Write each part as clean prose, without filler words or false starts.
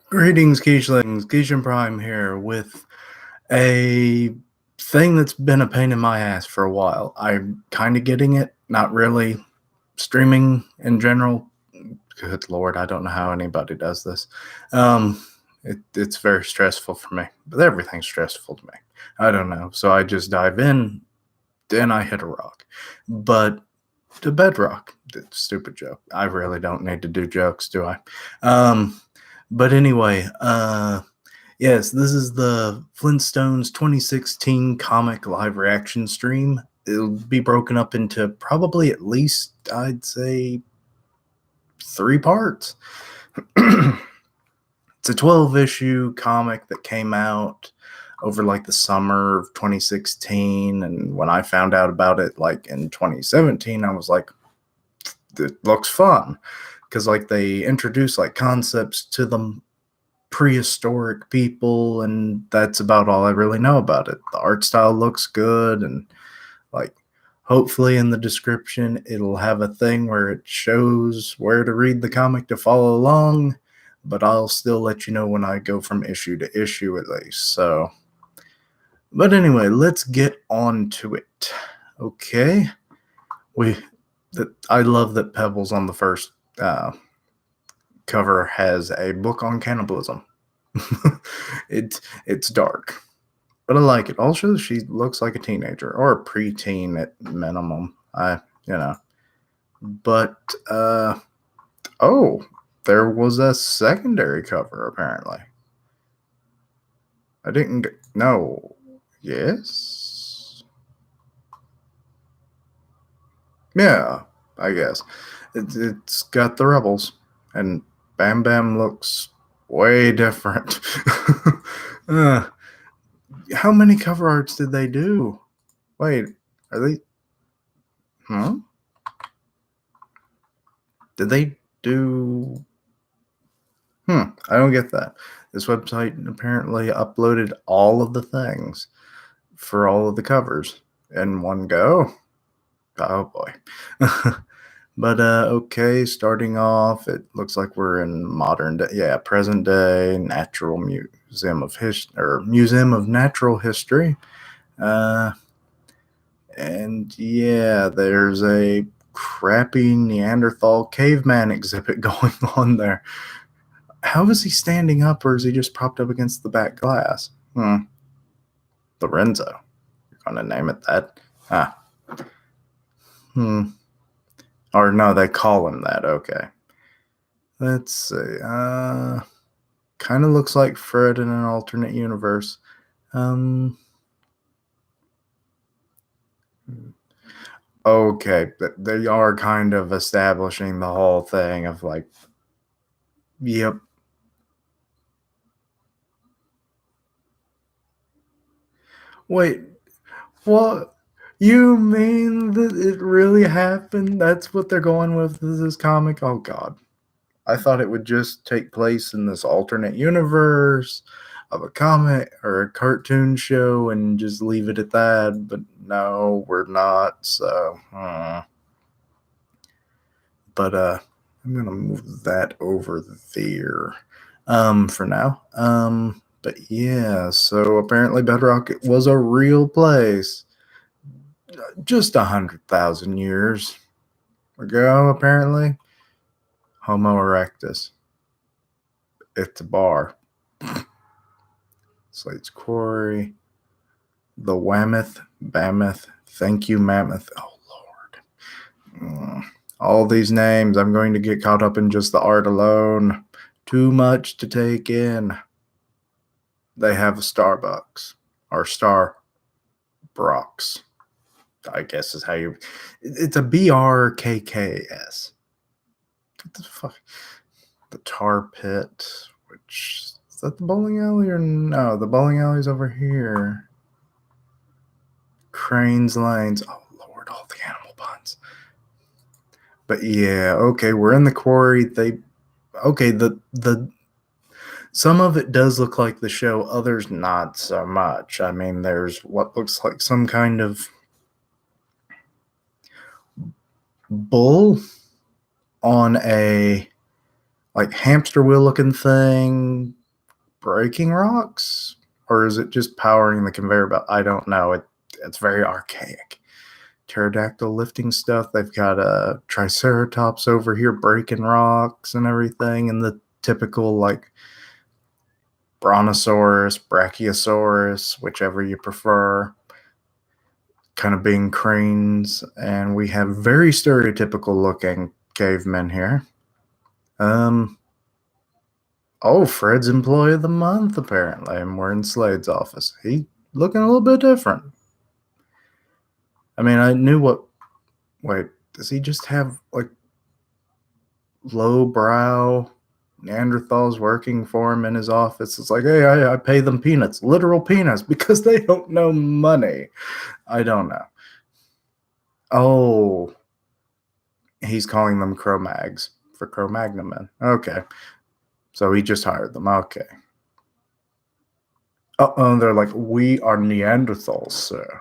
Greetings, Geechlings. Geechin Prime here with a thing that's been a pain in my ass for a while. I'm kind of getting it, not really. Streaming in general, good lord, I don't know how anybody does this. It's very stressful for me, but everything's stressful to me. I don't know, so I just dive in, then I hit a rock. But to bedrock, stupid joke. I really don't need to do jokes, do I? But anyway, yes, this is the Flintstones 2016 comic live reaction stream. It'll be broken up into probably at least, I'd say, 3 parts. It's a 12-issue comic that came out over like the summer of 2016, and when I found out about it like in 2017, I was like, it looks fun, because like they introduce like concepts to them prehistoric people, and that's about all I really know about it. The art style looks good, and like hopefully in the description it'll have a thing where it shows where to read the comic to follow along, but I'll still let you know when I go from issue to issue at least. So, but anyway, let's get on to it. Okay, I love that Pebbles on the first cover has a book on cannibalism. It's dark, but I like it. Also, she looks like a teenager or a preteen at minimum. But oh, there was a secondary cover apparently. I didn't know. Yes. Yeah, I guess it's got the rebels, and Bam Bam looks way different. How many cover arts did they do? Wait, are they? Did they do? I don't get that. This website apparently uploaded all of the things for all of the covers in one go. Oh boy. But okay, starting off, it looks like we're in modern day, present day Natural Museum of Museum of Natural History. And yeah, there's a crappy Neanderthal caveman exhibit going on there. How is he standing up, or is he just propped up against the back glass? Lorenzo. You're gonna name it that? Or no, they call him that. Okay. Let's see. Kind of looks like Fred in an alternate universe. Okay, but they are kind of establishing the whole thing of like, yep. Wait, what? You mean that it really happened? That's what they're going with this comic? Oh god. I thought it would just take place in this alternate universe of a comic or a cartoon show and just leave it at that, but no, we're not. So, but I'm gonna move that over there for now. But yeah, so apparently Bedrock was a real place just 100,000 years ago. Apparently, Homo erectus. It's a bar. Slate's Quarry, the Wammoth, Bamoth, Thank You Mammoth. Oh Lord. All these names, I'm going to get caught up in just the art alone. Too much to take in. They have a Starbucks, or Starbrox, I guess is how you. It's a BRKKS. What the fuck? The Tar Pit, which. Is that the bowling alley or no? The bowling alley's over here. Cranes Lanes. Oh Lord, all the animal puns. But yeah, okay, we're in the quarry. The some of it does look like the show, others not so much. I mean, there's what looks like some kind of bull on a like hamster wheel looking thing breaking rocks, or is it just powering the conveyor belt? I don't know. It's very archaic. Pterodactyl lifting stuff. They've got a triceratops over here breaking rocks and everything, and the typical like brontosaurus, brachiosaurus, whichever you prefer, kind of being cranes. And we have very stereotypical looking cavemen here. Oh, Fred's Employee of the Month, apparently. And we're in Slade's office. He looking a little bit different. I mean, I knew what. Wait, does he just have like low-brow Neanderthals working for him in his office? It's like, hey, I pay them peanuts, literal peanuts, because they don't know money. I don't know. Oh, he's calling them Cro-Mags for Cro-Magnon men. Okay. So he just hired them. Okay. Oh, they're like, we are Neanderthals, sir.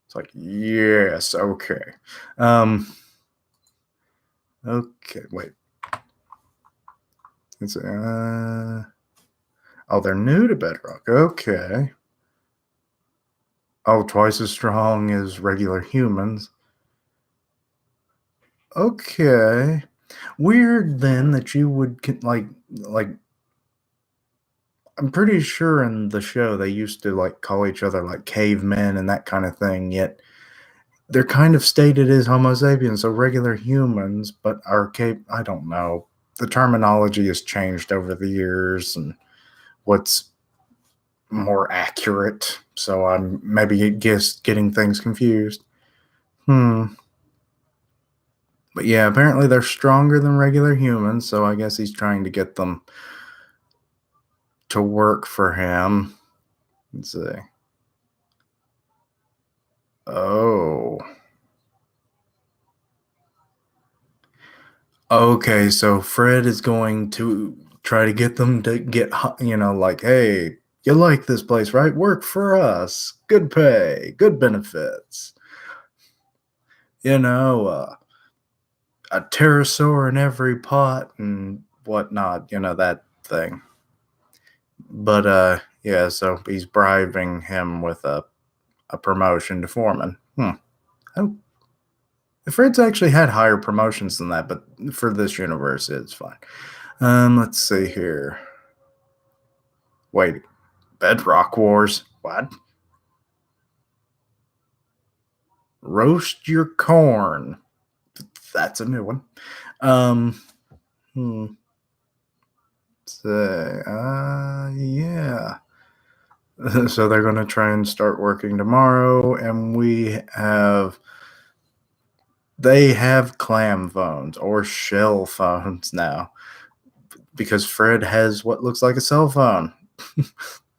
It's like, yes, okay. Okay, wait. It's oh, they're new to Bedrock. Okay. Oh, twice as strong as regular humans. Okay. Weird then that you would like I'm pretty sure in the show they used to like call each other like cavemen and that kind of thing, yet they're kind of stated as Homo sapiens, so regular humans, but our cave I don't know. The terminology has changed over the years and what's more accurate, so I'm maybe just getting things confused. But yeah, apparently they're stronger than regular humans, so I guess he's trying to get them to work for him. Let's see. Oh. Okay, so Fred is going to try to get them to get, like, hey, you like this place, right? Work for us. Good pay, good benefits. A pterosaur in every pot and whatnot, that thing. But yeah, so he's bribing him with a promotion to foreman. Oh, Fred's actually had higher promotions than that, but for this universe, it's fine. Let's see here. Wait, Bedrock Wars. What? Roast your corn. That's a new one. Hmm. Say, yeah. So they're going to try and start working tomorrow, and they have clam phones or shell phones now because Fred has what looks like a cell phone.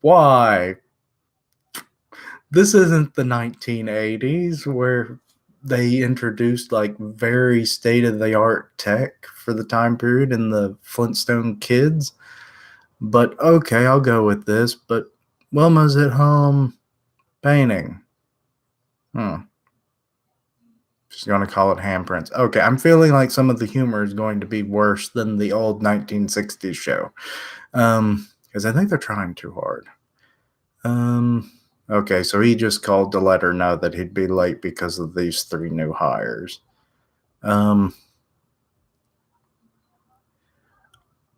Why? This isn't the 1980s where they introduced like very state-of-the-art tech for the time period in the Flintstone kids. But okay, I'll go with this. But Wilma's at home painting. She's going to call it handprints. Okay, I'm feeling like some of the humor is going to be worse than the old 1960s show. Because I think they're trying too hard. Okay, so he just called to let her know that he'd be late because of these 3 new hires.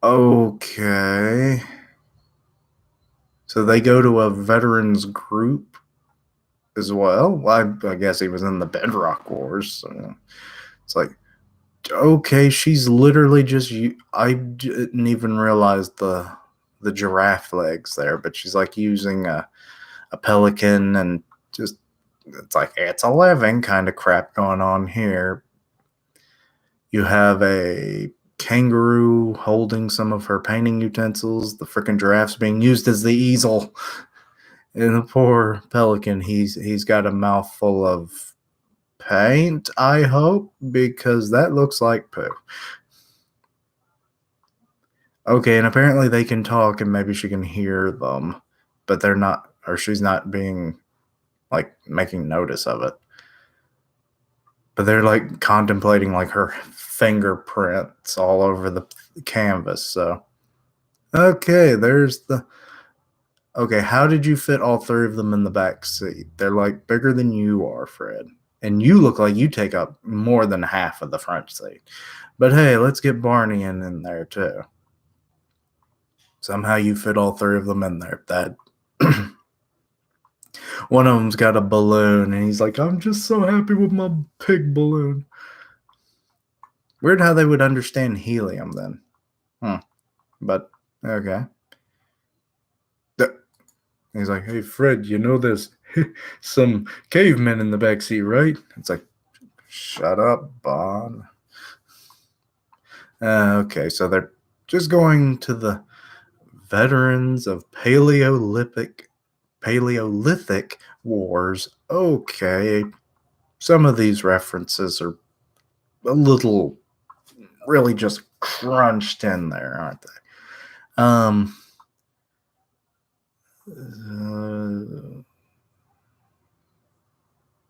Okay. So they go to a veterans group as well. I guess he was in the Bedrock Wars. So it's like, okay, she's literally just. I didn't even realize the giraffe legs there, but she's like using a pelican and just. It's like it's a living kind of crap going on here. You have a kangaroo holding some of her painting utensils. The freaking giraffe's being used as the easel. And the poor pelican, he's got a mouthful of paint, I hope, because that looks like poo. Okay, and apparently they can talk and maybe she can hear them, but they're not, or she's not being, like, making notice of it. but they're like contemplating like her fingerprints all over the canvas. So, okay, there's the. Okay, how did you fit all three of them in the back seat? They're like bigger than you are, Fred. And you look like you take up more than half of the front seat. But hey, let's get Barney in there too. Somehow you fit all three of them in there. That one of them's got a balloon, and he's like, "I'm just so happy with my pig balloon." Weird how they would understand helium then. But okay. He's like, "Hey Fred, you know there's some cavemen in the backseat, right?" It's like, "Shut up, Bon." Okay, so they're just going to the veterans of Paleolithic wars. Okay, some of these references are a little really just crunched in there, aren't they?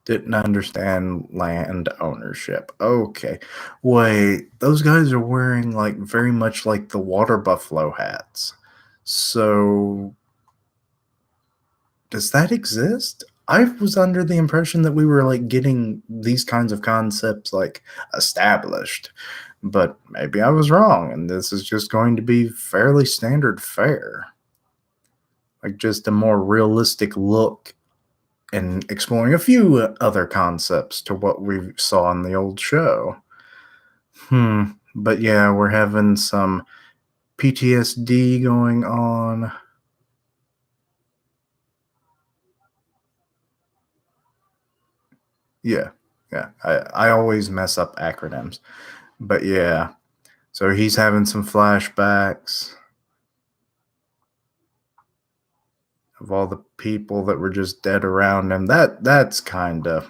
Didn't understand land ownership. Okay. Wait, those guys are wearing like very much like the water buffalo hats. So does that exist? I was under the impression that we were like getting these kinds of concepts like established, but maybe I was wrong, and this is just going to be fairly standard fare. Like just a more realistic look and exploring a few other concepts to what we saw in the old show. But yeah, we're having some PTSD going on. Yeah, yeah. I always mess up acronyms. But yeah. So he's having some flashbacks of all the people that were just dead around him. That's kind of.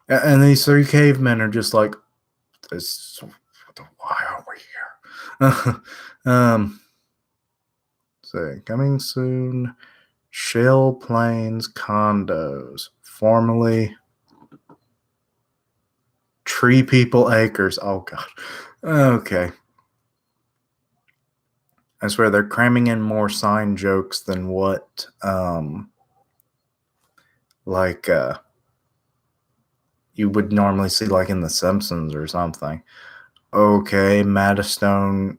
And these three cavemen are just like, this, why are we here? So coming soon, Shell Plains Condos, formerly Tree People Acres. Oh God. Okay. I swear they're cramming in more sign jokes than what like you would normally see like in The Simpsons or something. Okay, Maddistone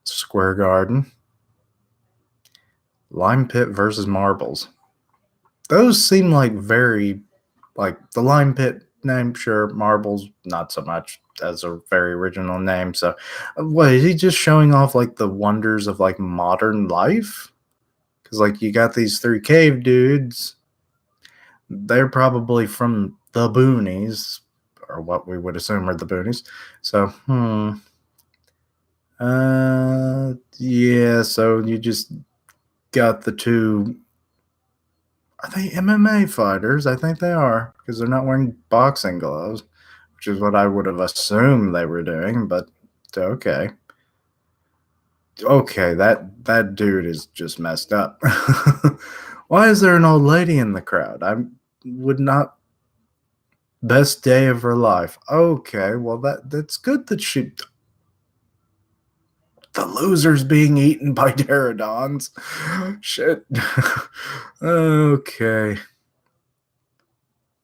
Square Garden. Lime Pit versus Marbles. Those seem like very like the Lime Pit name, sure. Marbles, not so much, as a very original name. So, what is he just showing off like the wonders of like modern life? Because like you got these three cave dudes, they're probably from the boonies, or what we would assume are the boonies. So, yeah. So you just got the two. Are they MMA fighters? I think they are because they're not wearing boxing gloves, which is what I would have assumed they were doing. But okay, okay, that dude is just messed up. Why is there an old lady in the crowd? I would not. Best day of her life. Okay, well that's good that she. The loser's being eaten by pterodons. Shit. Okay.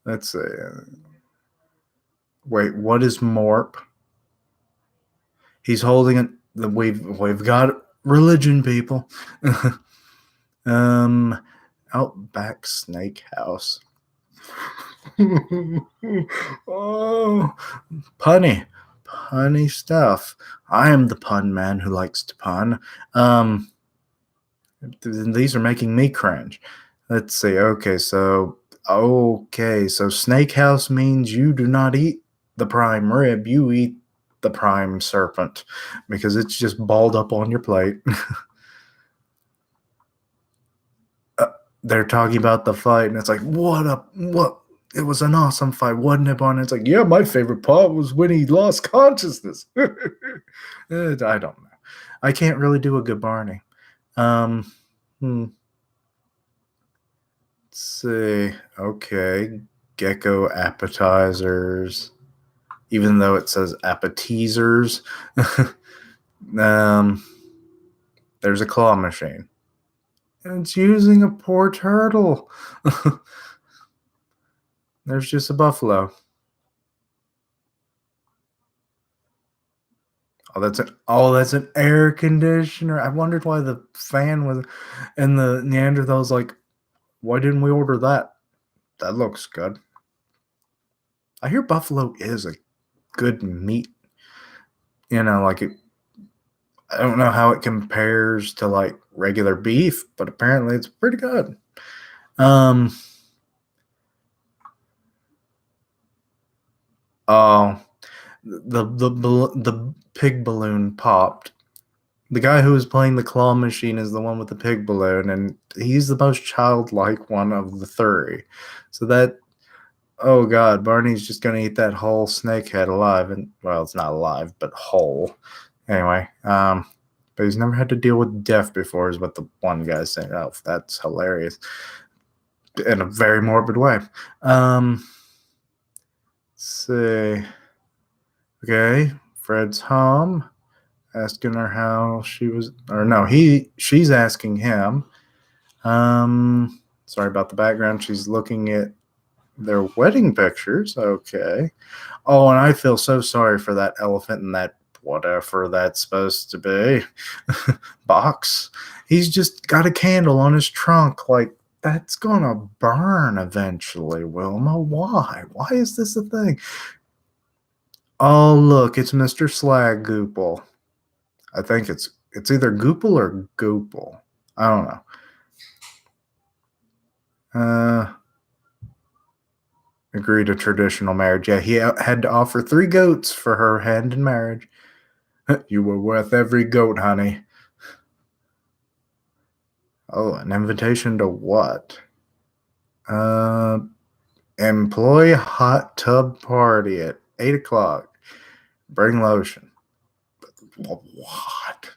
Let's see. Wait, what is Morp? He's holding it. We've got religion, people. Outback Snake House. Oh, punny stuff. I am the pun man who likes to pun. These are making me cringe. Let's see. Okay, so Snake House means you do not eat the prime rib. You eat the prime serpent because it's just balled up on your plate. They're talking about the fight, and it's like, what? It was an awesome fight, wasn't it, Bon? It's like, yeah, my favorite part was when he lost consciousness. I don't know. I can't really do a good Barney. Let's see. Okay. gecko appetizers, even though it says appetizers. um, there's a claw machine. And it's using a poor turtle. There's just a buffalo. That's an air conditioner. I wondered why the fan was, and the Neanderthal's like, why didn't we order that? That looks good. I hear buffalo is a good meat. Like it. I don't know how it compares to like regular beef, but apparently it's pretty good. Um. Oh, the pig balloon popped. The guy who was playing the claw machine is the one with the pig balloon, and he's the most childlike one of the three. So that, oh god, Barney's just gonna eat that whole snake head alive, and well, it's not alive, but whole. Anyway, but he's never had to deal with death before, is what the one guy's saying. Oh, that's hilarious in a very morbid way. Let's see. Okay, Fred's home, asking her how she was, or no, she's asking him. Sorry about the background. She's looking at their wedding pictures. Okay. Oh, and I feel so sorry for that elephant in that whatever that's supposed to be box. He's just got a candle on his trunk. Like, that's gonna burn eventually, Wilma. Why? Why is this a thing? Oh, look, it's Mr. Slag Goople. I think it's either Goople or Goople. I don't know. Agree to traditional marriage. Yeah, he had to offer 3 goats for her hand in marriage. You were worth every goat, honey. Oh, an invitation to what? Employee hot tub party at 8 o'clock. Bring lotion. What?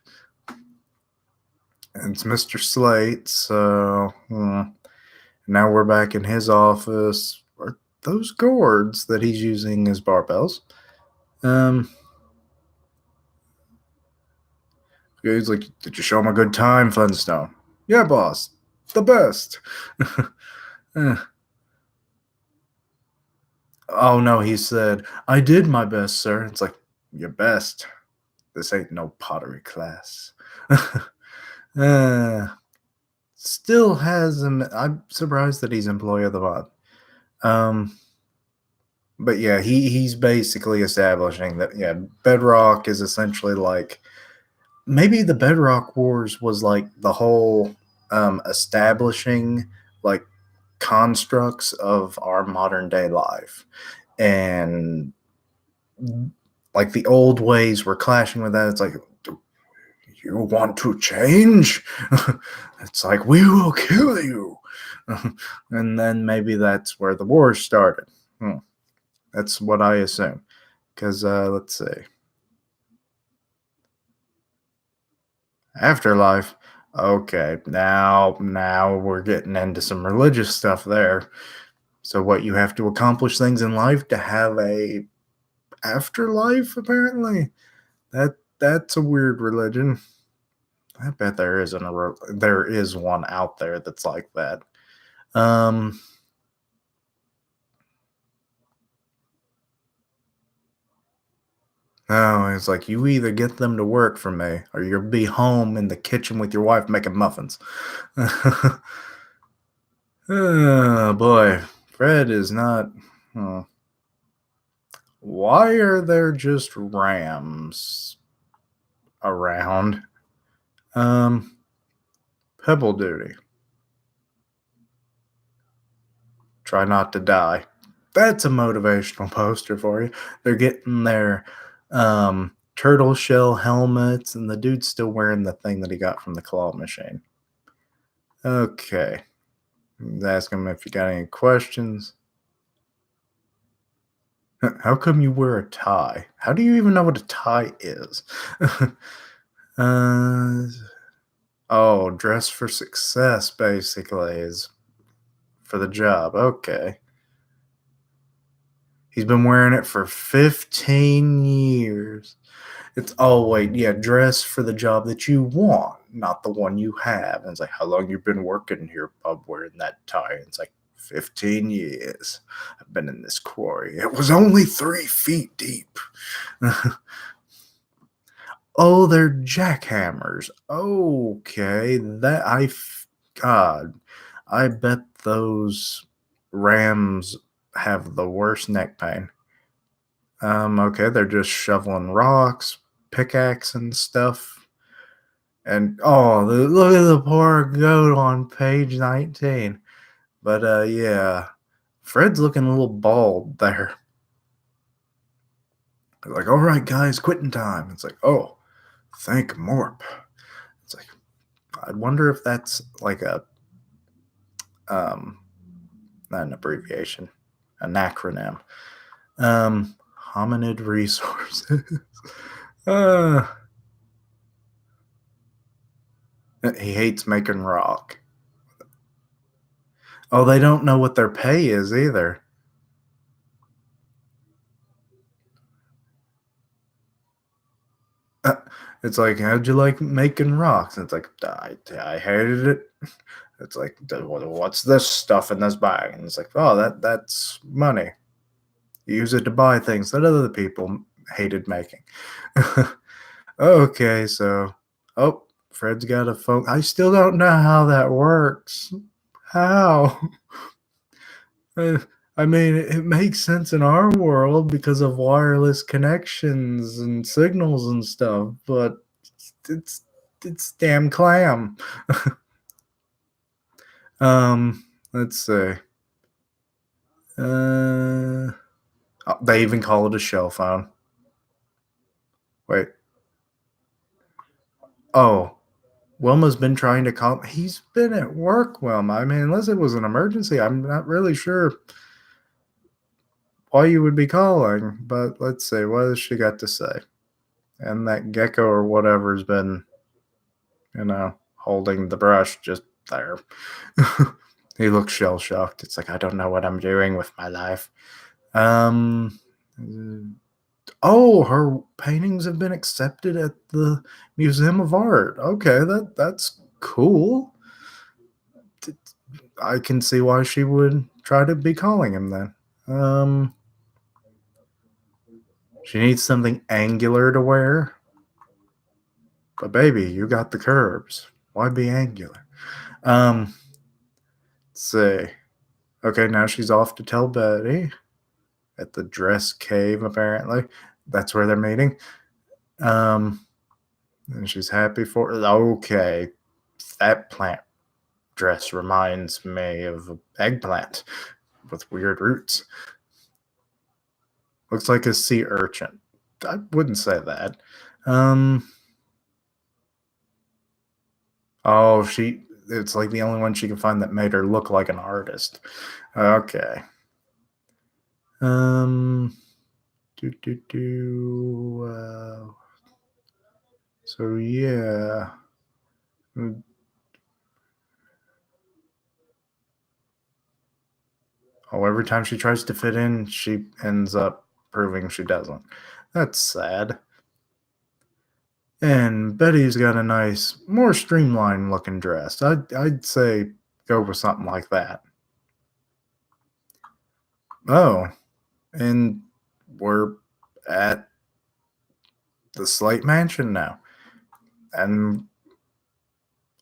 And it's Mr. Slate, so now we're back in his office. Are those gourds that he's using as barbells? He's like, did you show him a good time, Flintstone? Yeah, boss. The best. Oh, no, he said, I did my best, sir. It's like, your best? This ain't no pottery class. Still has him. I'm surprised that he's employee of the month. But yeah, he's basically establishing that, yeah, Bedrock is essentially like, maybe the Bedrock Wars was like the whole establishing like constructs of our modern day life, and like the old ways were clashing with that. It's like, you want to change? It's like, we will kill you. And then maybe that's where the war started. That's what I assume. Because let's see. Afterlife. Okay, now we're getting into some religious stuff there. So what, you have to accomplish things in life to have a afterlife, apparently? That's a weird religion. I bet there is one out there that's like that. Oh, it's like, you either get them to work for me or you'll be home in the kitchen with your wife making muffins. Oh boy, Fred is not. Why are there just rams around? Pebble duty. Try not to die. That's a motivational poster for you. They're getting their turtle shell helmets, and the dude's still wearing the thing that he got from the claw machine. Okay. Ask him if you got any questions. How come you wear a tie? How do you even know what a tie is? Oh, dress for success, basically, is for the job. Okay. He's been wearing it for 15 years. It's oh wait, yeah, dress for the job that you want, not the one you have. And it's like, how long you been working here, bub, wearing that tie? And it's like 15 years. I've been in this quarry. It was only 3 feet deep. Oh, they're jackhammers. Okay, God, I bet those rams have the worst neck pain. Okay, they're just shoveling rocks, pickaxe and stuff. And oh, look at the poor goat on page 19. But yeah, Fred's looking a little bald there. They're like, all right, guys, quitting time. It's like, oh, thank Morp. It's like, I wonder if that's like a um not an abbreviation, an acronym. Hominid resources. uh, he hates making rock. Oh, they don't know what their pay is either. Uh, it's like, how'd you like making rocks? And it's like, I hated it. It's like, what's this stuff in this bag? And it's like, oh, that's money. You use it to buy things that other people hated making. Okay, so, oh, Fred's got a phone. I still don't know how that works. How? Uh, I mean, it makes sense in our world because of wireless connections and signals and stuff, but it's it's damn clam. Let's see. Uh, they even call it a shell phone. Wait. Oh, Wilma's been trying to call. He's been at work, Wilma. I mean, unless it was an emergency, I'm not really sure why you would be calling. But let's see. What has she got to say? And that gecko or whatever's been, holding the brush just there. He looks shell shocked. It's like, I don't know what I'm doing with my life. Um, oh, her paintings have been accepted at the Museum of Art. Okay, that's cool. I can see why she would try to be calling him then. She needs something angular to wear. But baby, you got the curves. Why be angular? Let's see. Okay, now she's off to tell Betty at the dress cave, apparently. That's where they're meeting. And she's happy for it. Okay. That plant dress reminds me of an eggplant with weird roots. Looks like a sea urchin. I wouldn't say that. Oh, it's like the only one she can find that made her look like an artist. Okay. Do do do. So yeah. Oh, every time she tries to fit in, she ends up proving she doesn't. That's sad. And Betty's got a nice, more streamlined looking dress. I'd say go with something like that. Oh, and we're at the Slate Mansion now. And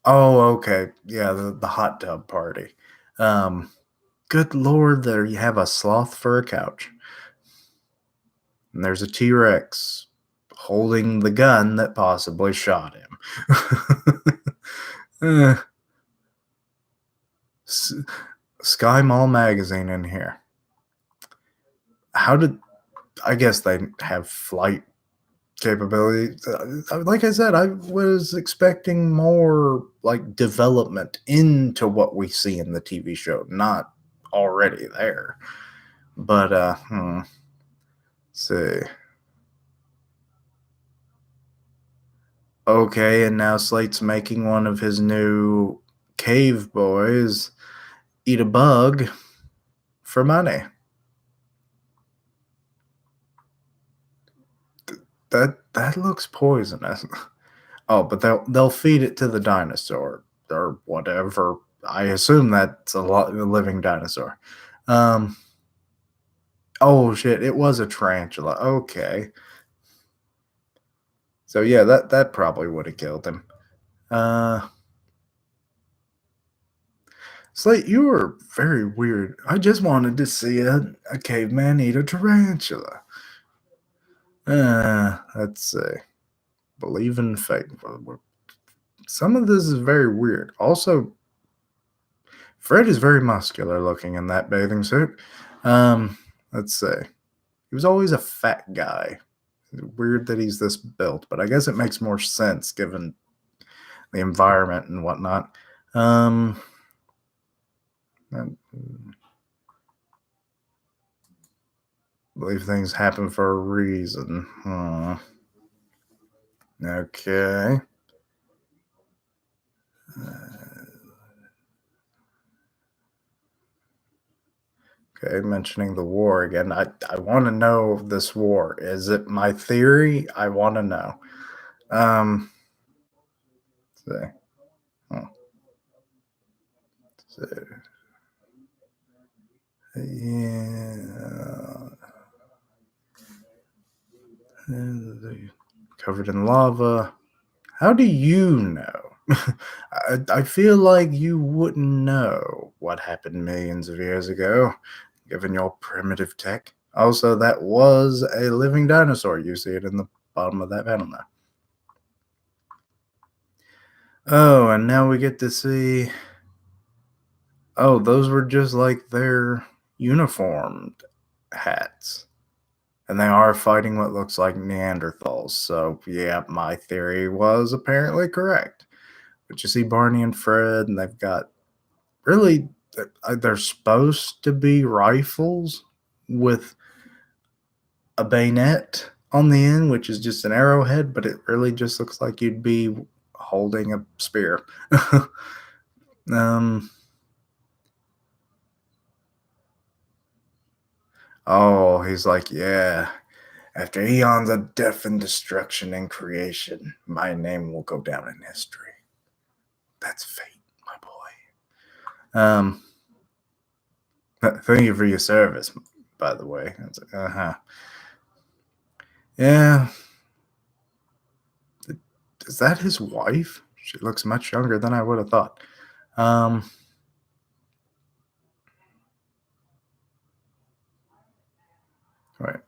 oh, okay. Yeah, the hot tub party. Um, Good lord, there you have a sloth for a couch. And there's a T-Rex holding the gun that possibly shot him. uh, Sky Mall magazine in here. How did I guess they have flight capability? Like I said, I was expecting more like development into what we see in the TV show, not already there. But let's see. Okay, and now Slate's making one of his new cave boys eat a bug for money. That looks poisonous. Oh, but they'll feed it to the dinosaur or whatever. I assume that's a living dinosaur. Um, oh shit, it was a tarantula. Okay. So yeah, that probably would have killed him. Uh Slate, you were very weird. I just wanted to see a caveman eat a tarantula. Let's see. Believe in fate. Some of this is very weird. Also, Fred is very muscular looking in that bathing suit. Let's see. He was always a fat guy. Weird that he's this built, but I guess it makes more sense given the environment and whatnot. I believe things happen for a reason. Okay. Okay, mentioning the war again. I want to know this war. Is it my theory? I want to know. Um, let's see. Oh, so, yeah. Covered in lava. How do you know? I feel like you wouldn't know what happened millions of years ago, given your primitive tech. Also, that was a living dinosaur. You see it in the bottom of that panel now. Oh, and now we get to see. Oh, those were just like their uniformed hats. And they are fighting what looks like Neanderthals. So, yeah, my theory was apparently correct. But you see Barney and Fred, and they've got really, they're supposed to be rifles with a bayonet on the end, which is just an arrowhead, but it really just looks like you'd be holding a spear. um, oh, he's like, yeah. After eons of death and destruction and creation, my name will go down in history. That's fate, my boy. Thank you for your service, by the way. Uh-huh. Yeah. Is that his wife? She looks much younger than I would have thought. Um, right.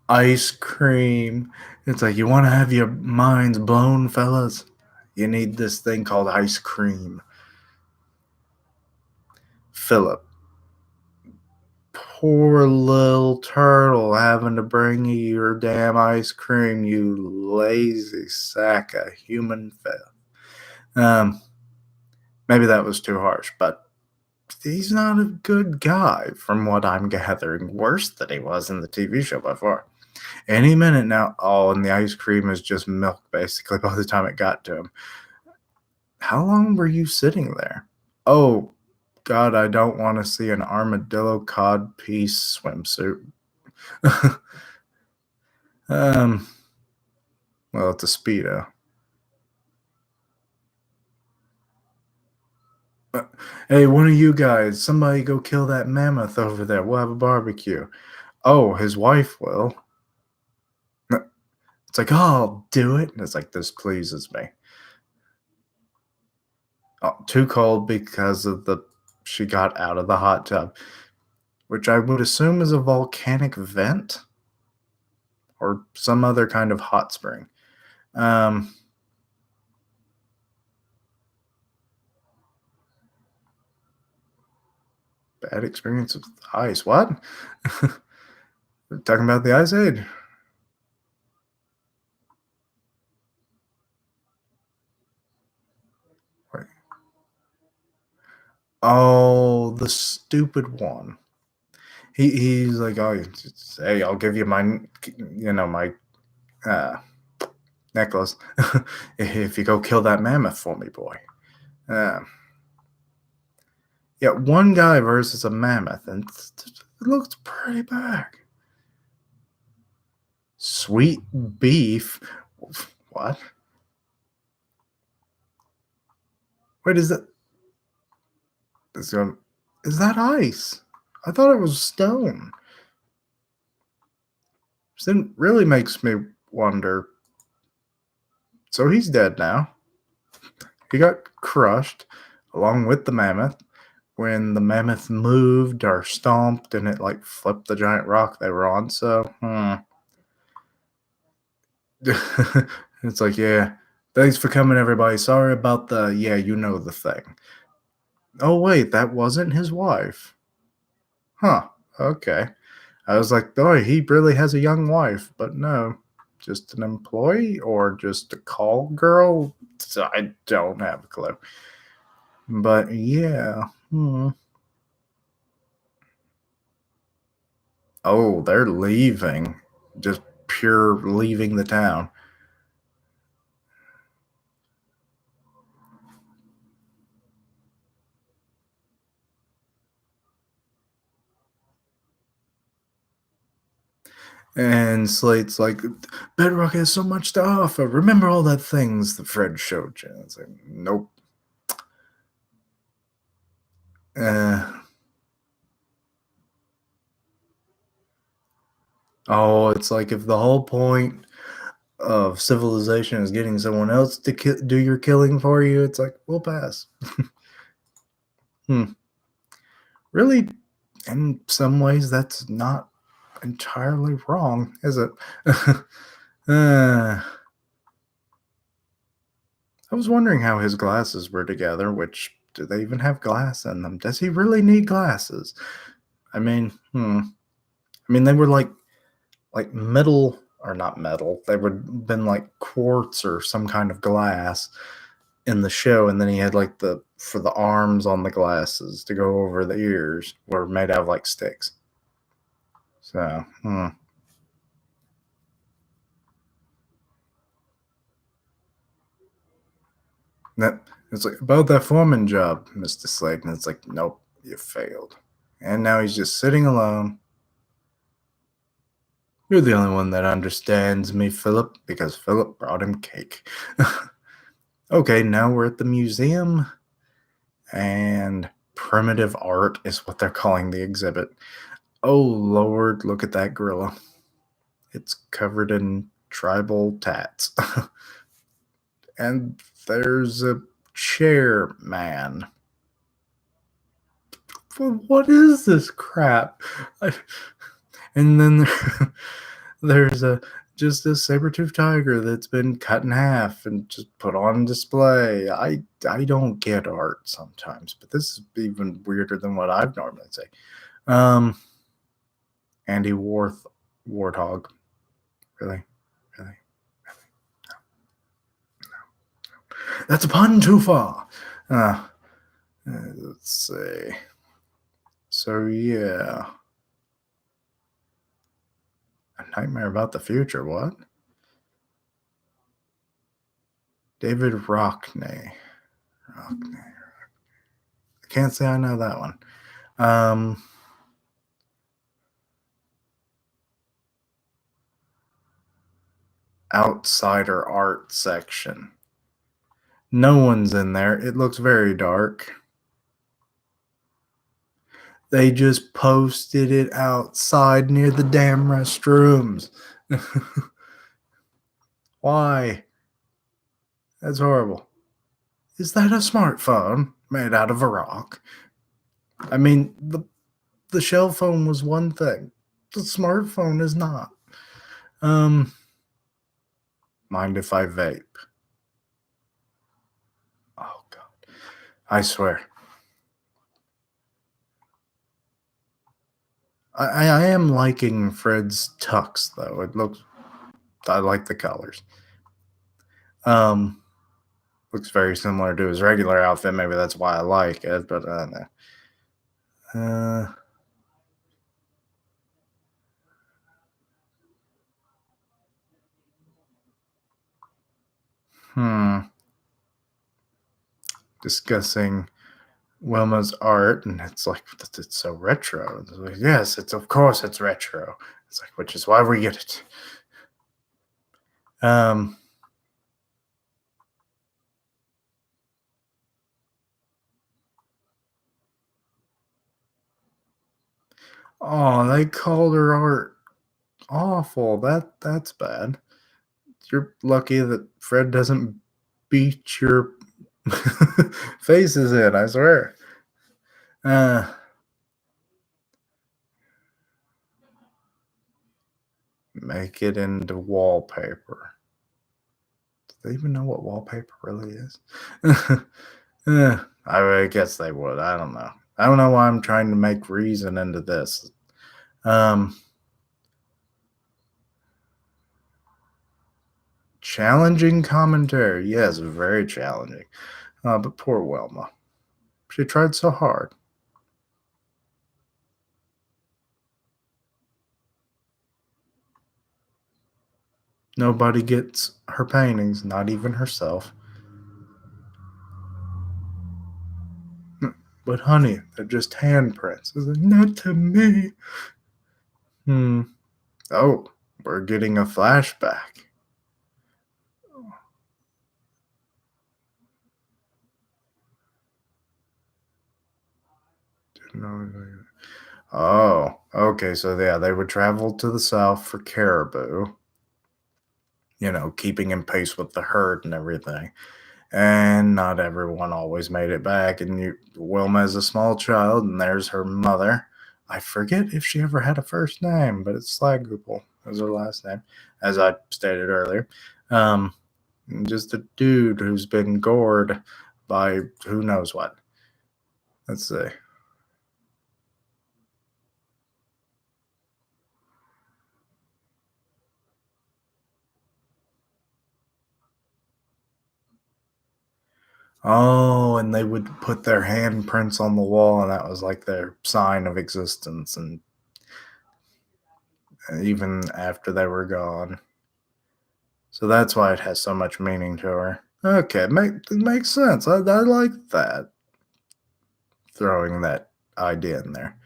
Ice cream. It's like, you want to have your minds blown, fellas? You need this thing called ice cream. Philip. Poor little turtle having to bring you your damn ice cream, you lazy sack of human filth. Maybe that was too harsh, but he's not a good guy from what I'm gathering. Worse than he was in the TV show by far. Any minute now. Oh, and the ice cream is just milk basically by the time it got to him. How long were you sitting there? Oh, God, I don't want to see an armadillo cod piece swimsuit. um, well, it's a Speedo. Hey, one of you guys, somebody go kill that mammoth over there. We'll have a barbecue. Oh, his wife will. It's like, oh, I'll do it. And it's like, this pleases me. Oh, too cold because of she got out of the hot tub, which I would assume is a volcanic vent or some other kind of hot spring. Um, Bad experience with ice. What? We're talking about the Ice Age. Wait. Oh, the stupid one. He's like, oh, hey, I'll give you my uh, necklace if you go kill that mammoth for me, boy. Uh, yeah, one guy versus a mammoth, and It looks pretty big. Sweet beef? What? Wait, is that is that ice? I thought it was stone. So then really makes me wonder. So he's dead now. He got crushed along with the mammoth. When the mammoth moved or stomped and it like flipped the giant rock they were on. So, it's like, yeah, thanks for coming, everybody. Sorry about the, yeah, you know the thing. Oh, wait, that wasn't his wife. Huh. Okay. I was like, oh, he really has a young wife, but no, just an employee or just a call girl. So I don't have a clue. But yeah. Oh, they're leaving. Just pure leaving the town. And Slate's like, Bedrock has so much to offer. Remember all that things that Fred showed you? It's like, nope. Uh, oh, it's like if the whole point of civilization is getting someone else to do your killing for you, it's like, we'll pass. Hmm. Really, in some ways, that's not entirely wrong, is it? uh, I was wondering how his glasses were together, which do they even have glass in them? Does he really need glasses? I mean, I mean, they were like metal or not metal. They would have been like quartz or some kind of glass in the show, and then he had like the for the arms on the glasses to go over the ears were made out of like sticks. So, that it's like about that foreman job, Mr. Slayton. It's like, nope, you failed. And now he's just sitting alone. You're the only one that understands me, Philip, because Philip brought him cake. Okay, now we're at the museum, and primitive art is what they're calling the exhibit. Oh, Lord, look at that gorilla. It's covered in tribal tats. And there's a chair man. What is this crap? I, and then there's a just a saber-toothed tiger that's been cut in half and just put on display. I don't get art sometimes, but this is even weirder than what I'd normally say. Um, Andy Warthog, really, really, that's a pun too far. Uh, let's see. So yeah, a nightmare about the future. What? David Rockney. Rockney. I can't say I know that one. Um, outsider art section. No one's in there. It looks very dark. They just posted it outside near the damn restrooms. Why? That's horrible. Is that a smartphone made out of a rock? I mean, the shell phone was one thing. The smartphone is not. Um, mind if I vape? Oh god. I swear. I am liking Fred's tux though. It looks I like the colors. Um looks very similar to his regular outfit. Maybe that's why I like it, but no. Hmm. Discussing Wilma's art, and it's like it's so retro. It's like, yes, it's of course it's retro. It's like which is why we get it. Um, oh, they called her art awful. That's bad. You're lucky that Fred doesn't beat your faces in. I swear. Uh, make it into wallpaper. Do they even know what wallpaper really is? I guess they would. I don't know. I don't know why I'm trying to make reason into this. Um, challenging commentary. Yes, very challenging. But poor Wilma. She tried so hard. Nobody gets her paintings, not even herself. But honey, they're just handprints. It's like, not to me. Hmm. Oh, we're getting a flashback. Oh, okay. So yeah, they would travel to the south for caribou. Keeping in pace with the herd and everything. And not everyone always made it back. And Wilma is a small child, and there's her mother. I forget if she ever had a first name, but it's Slagoople is her last name, as I stated earlier. Um, just a dude who's been gored by who knows what. Let's see. Oh, and they would put their handprints on the wall, and that was like their sign of existence, and even after they were gone. So that's why it has so much meaning to her. Okay, it makes sense. I like that. Throwing that idea in there.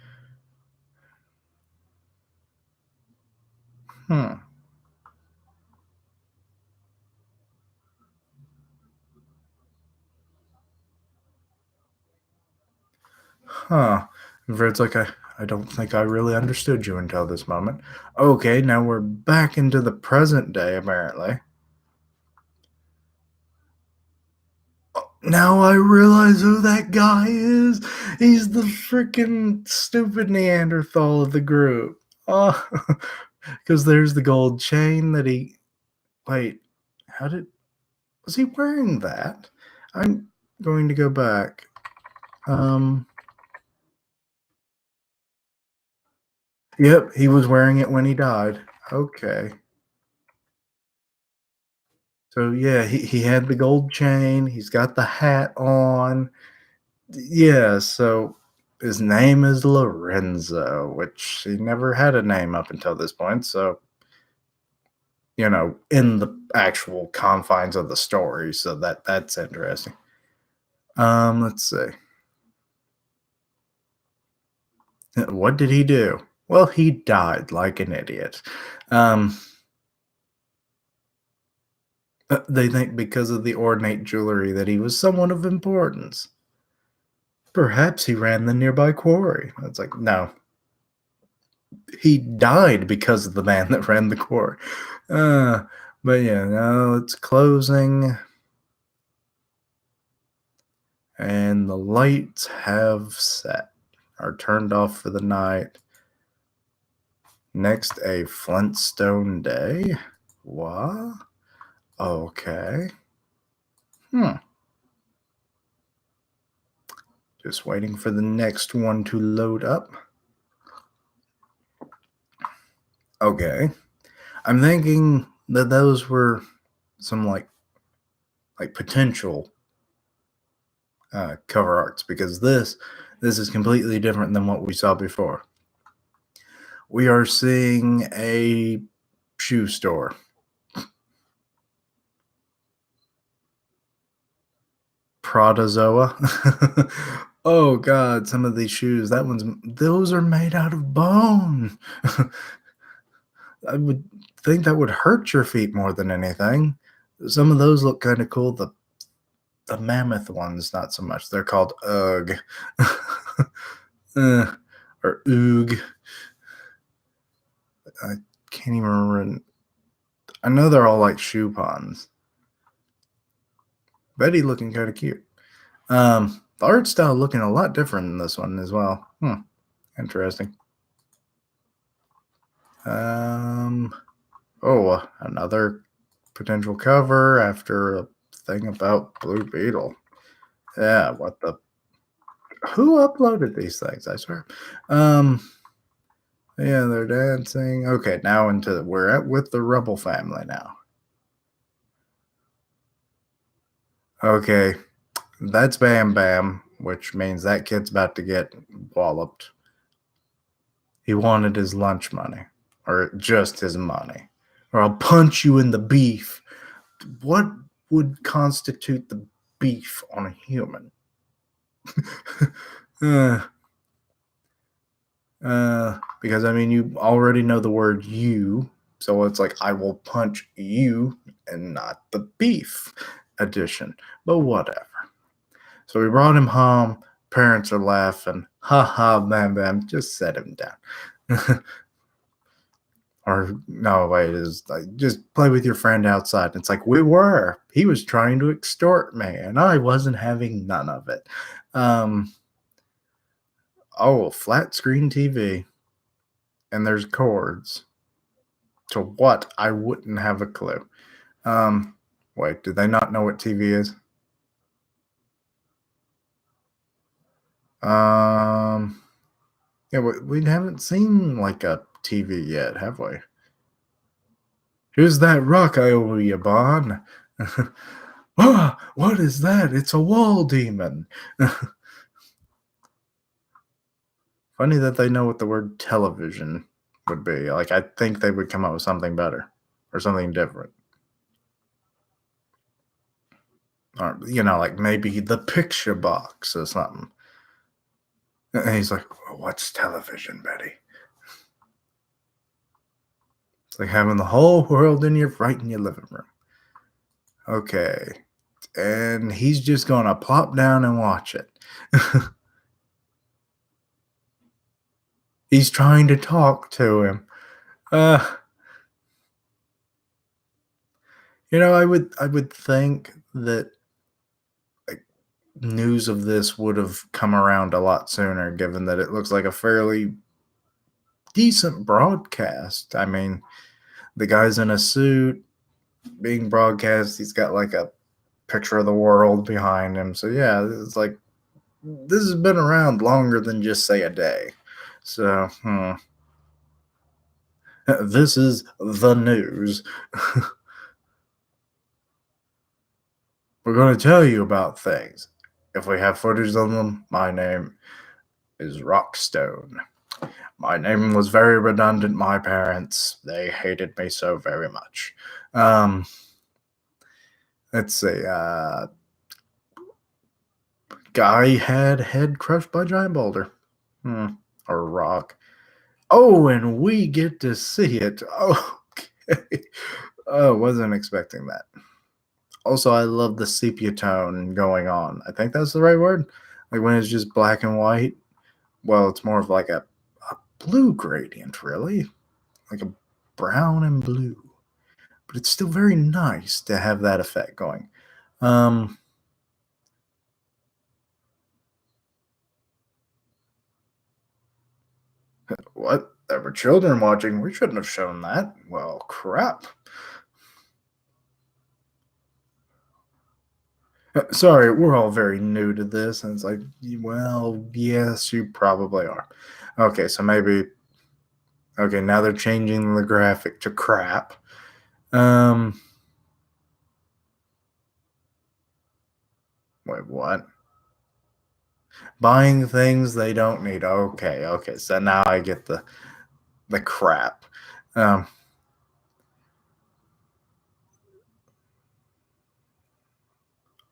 Hmm. Huh. Fred's like, I don't think I really understood you until this moment. Okay, now we're back into the present day, apparently. Now I realize who that guy is. He's the freaking stupid Neanderthal of the group. Oh, because there's the gold chain that he. Wait, how did. Was he wearing that? I'm going to go back. Um, yep, he was wearing it when he died. Okay. So yeah, he had the gold chain, he's got the hat on. Yeah, so his name is Lorenzo, which he never had a name up until this point, so in the actual confines of the story, so that's interesting. Let's see. What did he do? Well, he died like an idiot. Um, they think because of the ornate jewelry that he was someone of importance. Perhaps he ran the nearby quarry. It's like, no, he died because of the man that ran the quarry. Uh, but yeah, now it's closing, and the lights have set, are turned off for the night. Next, a Flintstone day. What? Okay. Hmm. Just waiting for the next one to load up. Okay. I'm thinking that those were some like potential cover arts because this is completely different than what we saw before. We are seeing a shoe store. Protozoa. Oh god, some of these shoes, those are made out of bone. I would think that would hurt your feet more than anything. Some of those look kinda cool, the mammoth ones, not so much. They're called UGG. Uh, or OOG. I can't even remember. I know they're all like shoe puns. Betty looking kinda cute. The art style looking a lot different in this one as well. Interesting. Um, another potential cover after a thing about Blue Beetle. Yeah, what the? Who uploaded these things? I swear. Um, yeah, they're dancing. Okay, now we're at with the Rubble family now. Okay, that's Bam Bam, which means that kid's about to get walloped. He wanted his lunch money, or just his money, or I'll punch you in the beef. What would constitute the beef on a human? uh, because I mean, you already know the word you, so it's like I will punch you and not the beef edition. But whatever. So we brought him home. Parents are laughing. Ha ha, bam bam. Just set him down. Or no, wait, is like just play with your friend outside. And it's like we were. He was trying to extort me, and I wasn't having none of it. Um, flat screen TV, and there's cords. To what? I wouldn't have a clue. Um, wait, do they not know what TV is? Um, yeah, we haven't seen like a TV yet, have we? Here's that rock I owe you, Bon. Ah, what is that? It's a wall demon. Funny that they know what the word television would be. Like, I think they would come up with something better or something different. Or, like maybe the picture box or something. And he's like, well, what's television, Betty? It's like having the whole world right in your living room. Okay. And he's just going to plop down and watch it. He's trying to talk to him. Uh, I would think that like news of this would have come around a lot sooner, given that it looks like a fairly decent broadcast. I mean, the guy's in a suit being broadcast. He's got like a picture of the world behind him. So yeah, it's like this has been around longer than just say a day. So this is the news. We're going to tell you about things. If we have footage of them, my name is Rockstone. My name was very redundant. My parents, they hated me so very much. Um, let's see. Guy had head crushed by giant boulder. Or rock. Oh, and we get to see it. Okay. Oh, wasn't expecting that. Also, I love the sepia tone going on. I think that's the right word. Like when it's just black and white. Well, it's more of like a blue gradient, really. Like a brown and blue. But it's still very nice to have that effect going. Um, what? There were children watching. We shouldn't have shown that. Well, crap. Sorry, we're all very new to this, and it's like, well, yes, you probably are. Okay, so maybe. Okay, now they're changing the graphic to crap. Um, wait, what? Buying things they don't need. Okay. So now I get the crap. Um,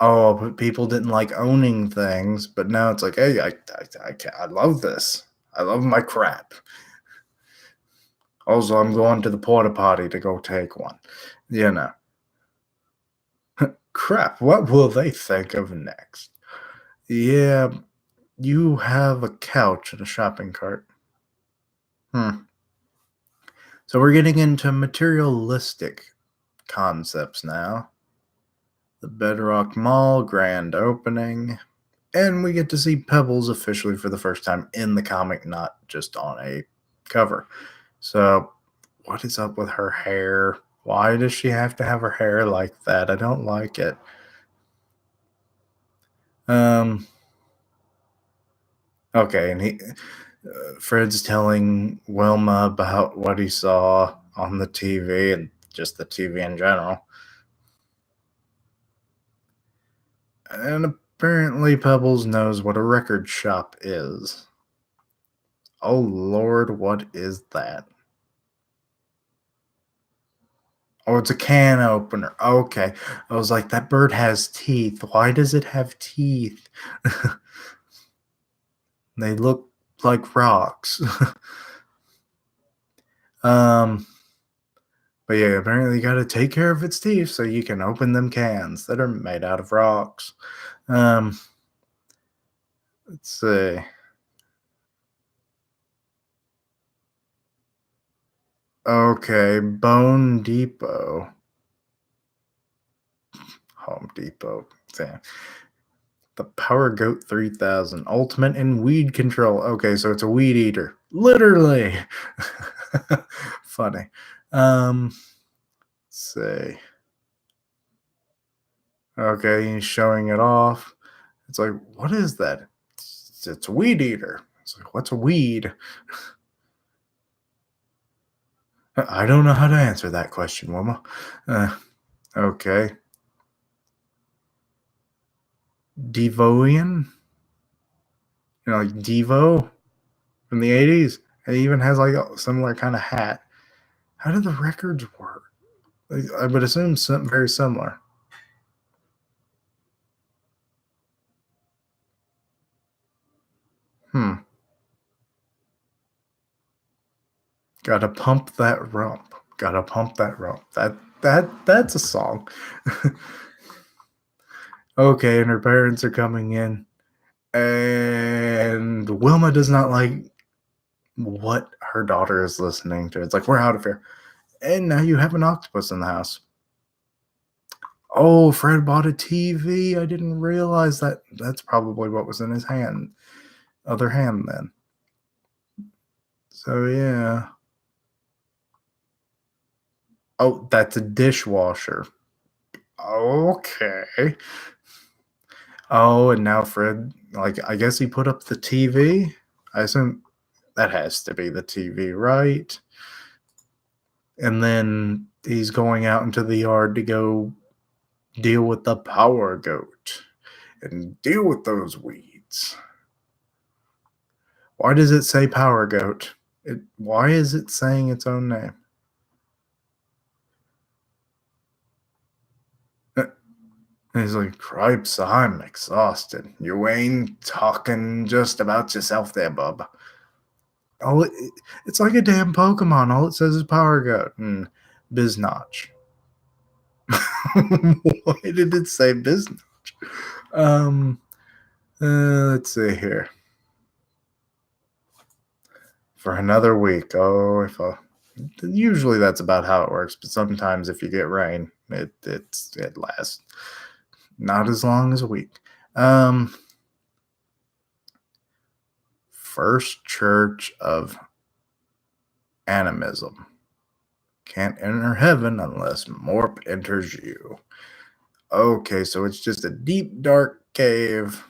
Oh, but people didn't like owning things, but now it's like, hey, I love this. I love my crap. Also, I'm going to the porta potty to go take one. You know, crap. What will they think of next? Yeah, you have a couch and a shopping cart. Hmm. So we're getting into materialistic concepts now. The Bedrock Mall grand opening, and we get to see Pebbles officially for the first time in the comic, not just on a cover. So, what is up with her hair? Why does she have to have her hair like that? I don't like it. Um. Okay, and Fred's telling Wilma about what he saw on the TV and just the TV in general. And apparently, Pebbles knows what a record shop is. Oh Lord, what is that? Oh, it's a can opener. Okay. I was like, that bird has teeth. Why does it have teeth? They look like rocks. um, but yeah, apparently you gotta take care of its teeth so you can open them cans that are made out of rocks. Um, let's see. Okay, Bone Depot. Home Depot. Damn. The Power Goat 3000. Ultimate in weed control. Okay, so it's a weed eater. Literally. Funny. Let's see. Okay, he's showing it off. It's like, what is that? It's a weed eater. It's like, what's a weed? I don't know how to answer that question, Wilma. Okay. Devoian? Like Devo from the 80s? It even has like a similar kind of hat. How do the records work? Like, I would assume something very similar. Hmm. Gotta pump that rump. Gotta pump that rump. That's a song. Okay, and her parents are coming in, and Wilma does not like what her daughter is listening to. It's like, we're out of here. And now you have an octopus in the house. Oh, Fred bought a TV. I didn't realize that. That's probably what was in his hand, other hand then. So yeah. Oh, that's a dishwasher. Okay. Oh, and now Fred, like, I guess he put up the TV. I assume that has to be the TV, right? And then he's going out into the yard to go deal with the power goat and deal with those weeds. Why does it say power goat? Why is it saying its own name? And he's like, Cripes, I'm exhausted. You ain't talking just about yourself there, bub. All it, it's like a damn Pokemon. All it says is Power Goat and Biznotch. Why did it say Biznotch? Um, let's see here. For another week. Oh, if usually that's about how it works, but sometimes if you get rain, it lasts not as long as a week. First Church of Animism. Can't enter heaven unless Morp enters you. Okay, so it's just a deep, dark cave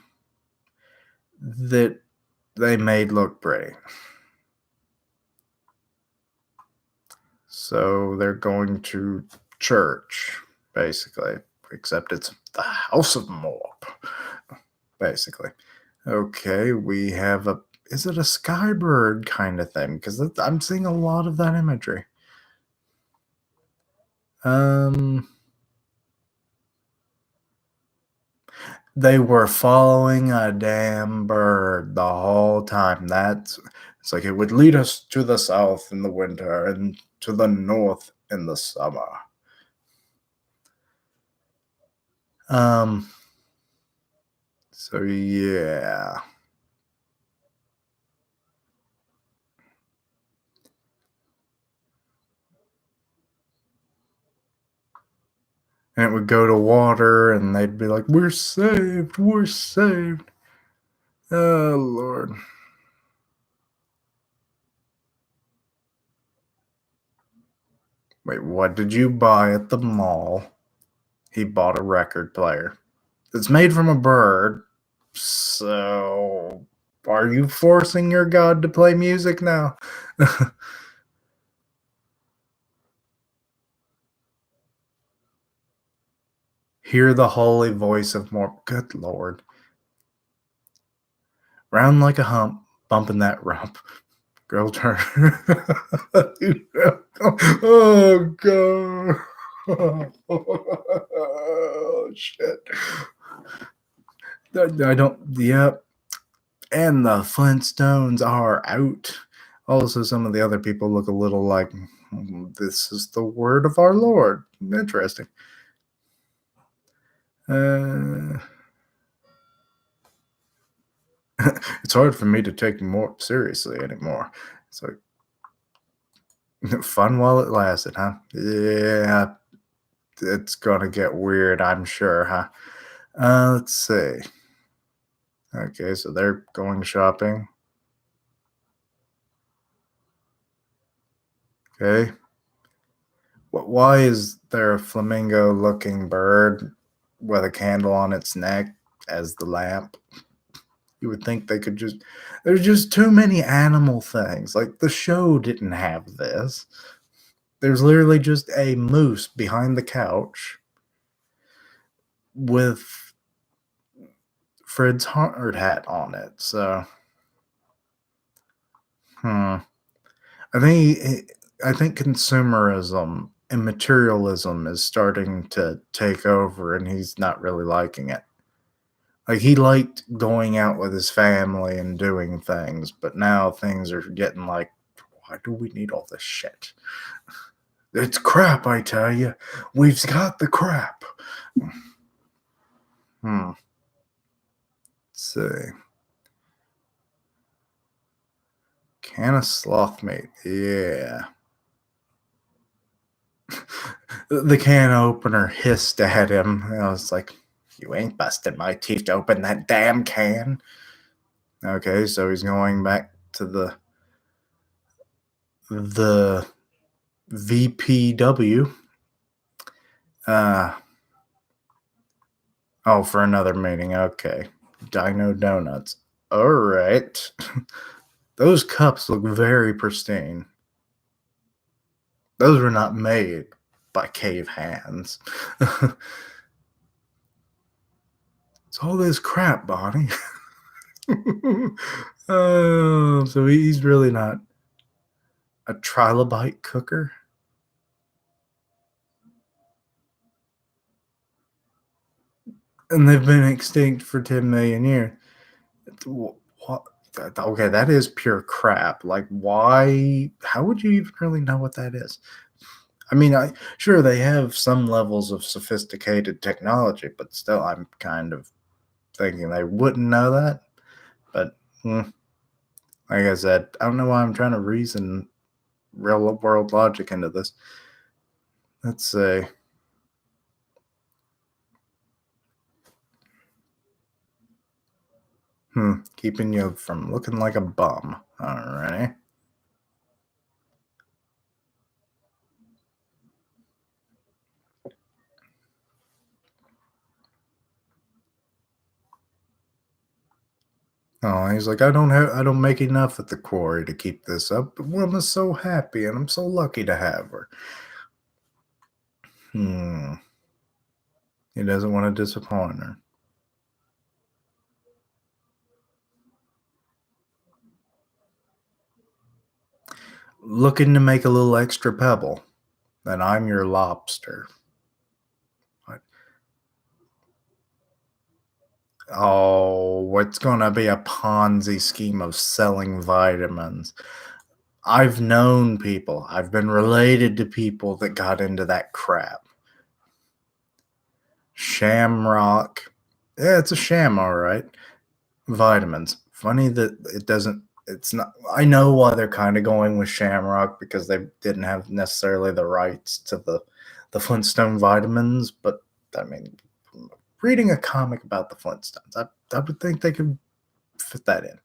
that they made look pretty. So they're going to church, basically, except it's the House of Morp, basically. Okay, we have a. Is it a skybird kind of thing? Because I'm seeing a lot of that imagery. Um, They were following a damn bird the whole time. It's like it would lead us to the south in the winter and to the north in the summer. Um, so yeah. And it would go to water and they'd be like, "We're saved, we're saved." Oh Lord. Wait, what did you buy at the mall? He bought a record player. It's made from a bird. So are you forcing your god to play music now? Hear the holy voice of more. Good Lord. Round like a hump, bumping that rump. Girl turn. Oh god. Oh shit. I don't. Yep. And the Flintstones are out. Also, some of the other people look a little like, this is the word of our Lord. Interesting. Uh, it's hard for me to take more seriously anymore. It's like fun while it lasted, huh? Yeah, it's gonna get weird, I'm sure, huh? Let's see. Okay, so they're going shopping. Okay. Why is there a flamingo looking bird with a candle on its neck as the lamp? You would think they could just. There's just too many animal things. Like, the show didn't have this. There's literally just a moose behind the couch with Fred's hard hat on it. So, hmm. I think I think consumerism and materialism is starting to take over, and he's not really liking it. Like, he liked going out with his family and doing things, but now things are getting like, why do we need all this shit? It's crap, I tell you. We've got the crap. Hmm. Let's see. Can of sloth meat. Yeah. The can opener hissed at him. I was like, you ain't busting my teeth to open that damn can. Okay, so he's going back to the VPW. Uh oh, for another meeting. Okay. Dino Donuts. All right. Those cups look very pristine. Those were not made by cave hands. It's all this crap, Bonnie. Oh, so he's really not a trilobite cooker? And they've been extinct for 10 million years. What? Okay, that is pure crap. Like, why? How would you even really know what that is? I mean, sure they have some levels of sophisticated technology, but still, I'm kind of thinking they wouldn't know that. But like I said, I don't know why I'm trying to reason real world logic into this. Let's see. Keeping you from looking like a bum. Alrighty. Oh, he's like, I don't make enough at the quarry to keep this up. But Wilma's so happy, and I'm so lucky to have her. Hmm. He doesn't want to disappoint her. Looking to make a little extra pebble. Then I'm your lobster. What? Oh, it's gonna be a Ponzi scheme of selling vitamins. I've known people, I've been related to people that got into that crap. Shamrock. Yeah, it's a sham, all right. Vitamins. Funny that it doesn't. It's not. I know why they're kind of going with Shamrock because they didn't have necessarily the rights to the Flintstone vitamins. But I mean, reading a comic about the Flintstones, I would think they could fit that in.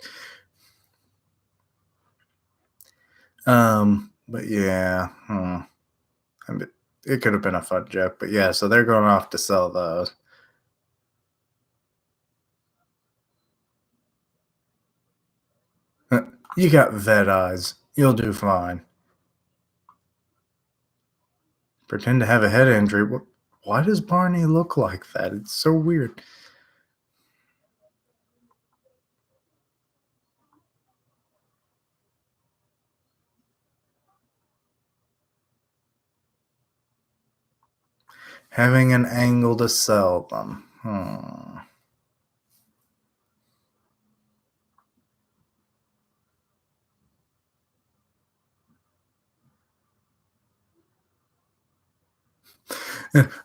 But yeah, I mean, it could have been a fun joke. But yeah, so they're going off to sell those. You got vet eyes. You'll do fine. Pretend to have a head injury. Why does Barney look like that? It's so weird. Having an angle to sell them.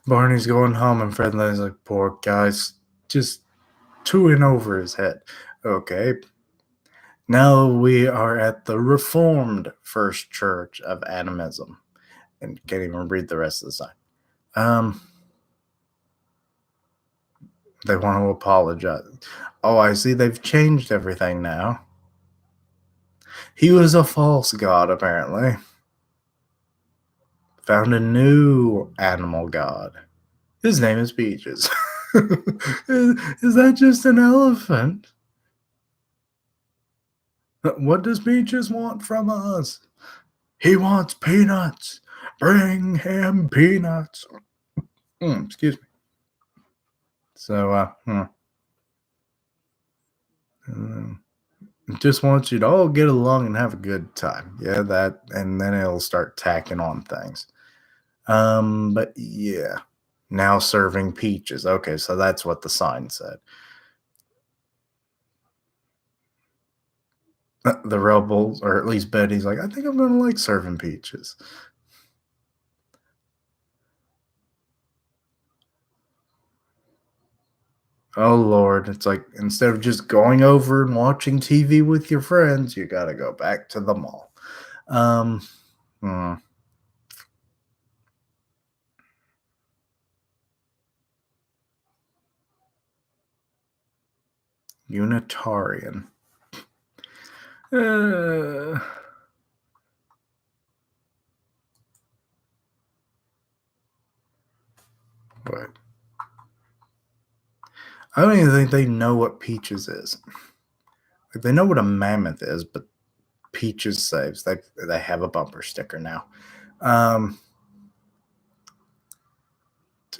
Barney's going home, and Fred Lane's like, poor guy's just two in over his head. Okay. Now we are at the Reformed First Church of Animism. And can't even read the rest of the sign. Um, they want to apologize. Oh, I see they've changed everything now. He was a false god, apparently. Found a new animal god. His name is Peaches. is that just an elephant? What does Peaches want from us? He wants peanuts. Bring him peanuts. Excuse me. So, uh, just wants you to all get along and have a good time. Yeah, that, and then it'll start tacking on things. But yeah, now serving peaches. Okay, so that's what the sign said. The rebels, or at least Betty's like, I think I'm gonna like serving peaches. Oh Lord, it's like instead of just going over and watching TV with your friends, you gotta go back to the mall. Um, hmm, Unitarian. Uh, but I don't even think they know what peaches is. Like, they know what a mammoth is, but peaches saves. They have a bumper sticker now. Um,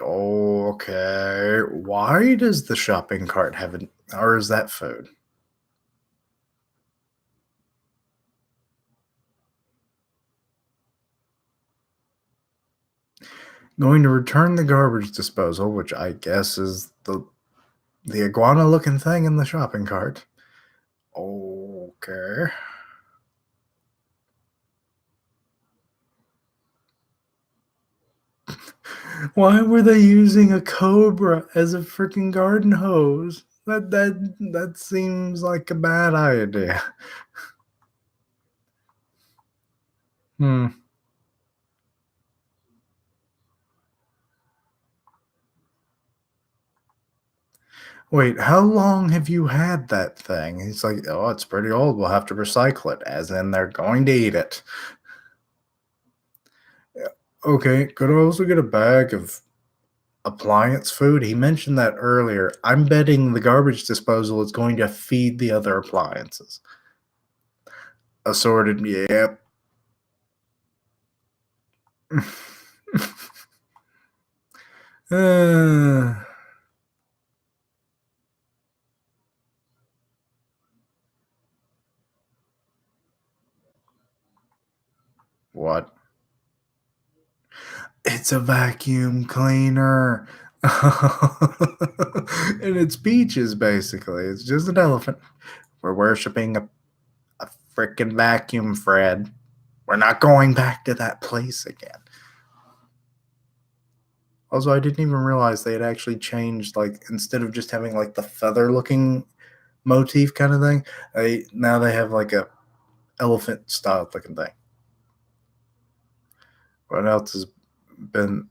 okay. Why does the shopping cart have an, or is that food? Going to return the garbage disposal, which I guess is the iguana looking thing in the shopping cart. Okay. Why were they using a cobra as a freaking garden hose? That seems like a bad idea. Hmm. Wait, how long have you had that thing? He's like, oh, it's pretty old. We'll have to recycle it, as in they're going to eat it. Yeah. Okay, could I also get a bag of appliance food? He mentioned that earlier. I'm betting the garbage disposal is going to feed the other appliances. Assorted, yep. uh, what? It's a vacuum cleaner. And it's peaches, basically. It's just an elephant. We're worshiping a freaking vacuum, Fred. We're not going back to that place again. Also, I didn't even realize they had actually changed, like, instead of just having, like, the feather looking motif kind of thing, they have, like, a elephant style looking thing. What else has been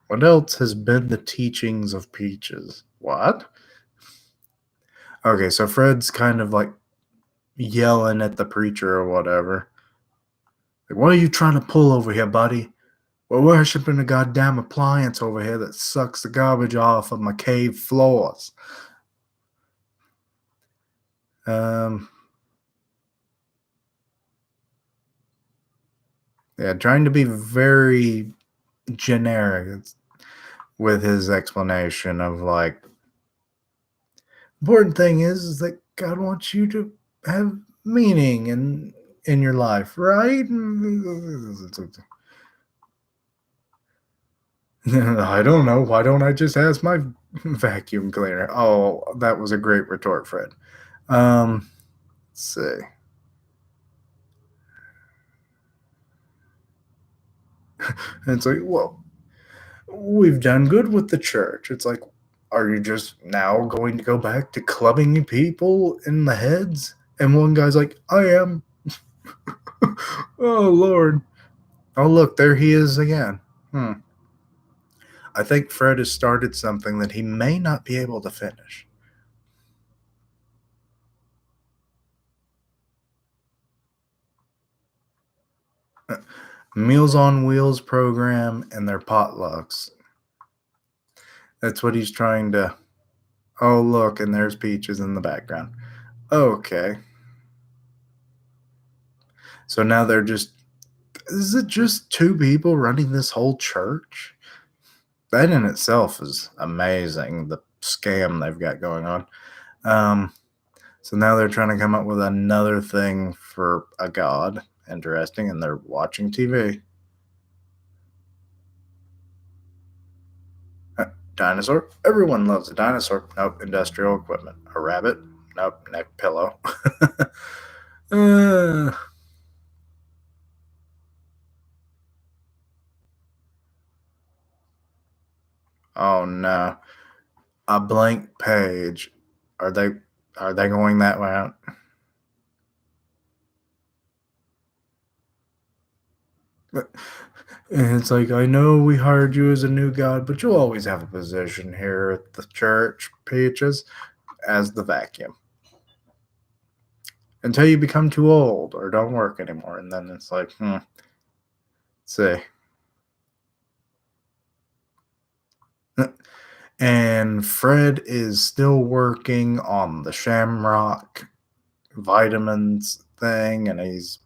what else has been the teachings of Peaches? What? Okay, so Fred's kind of, like, yelling at the preacher or whatever. Like, what are you trying to pull over here, buddy? We're worshiping a goddamn appliance over here that sucks the garbage off of my cave floors. Um, yeah, trying to be very generic with his explanation of, like, important thing is that God wants you to have meaning in your life, right? I don't know. Why don't I just ask my vacuum cleaner? Oh, that was a great retort, Fred. Let's see. And it's like, well, we've done good with the church. It's like, are you just now going to go back to clubbing people in the heads? And one guy's like, I am. Oh, Lord. Oh, look, there he is again. I think Fred has started something that he may not be able to finish. Meals on Wheels program and their potlucks. That's what he's trying to. Oh, look, and there's Peaches in the background. Okay. So now they're just. Is it just two people running this whole church? That in itself is amazing, the scam they've got going on. Um, so now they're trying to come up with another thing for a god. Interesting, and they're watching TV. Dinosaur? Everyone loves a dinosaur. Nope, industrial equipment. A rabbit? Nope, neck pillow. uh, oh no. A blank page. Are they are they going that way out? And it's like, I know we hired you as a new god, but you'll always have a position here at the church, Peaches, as the vacuum. Until you become too old or don't work anymore. And then it's like, let's see. And Fred is still working on the Shamrock vitamins thing, and he's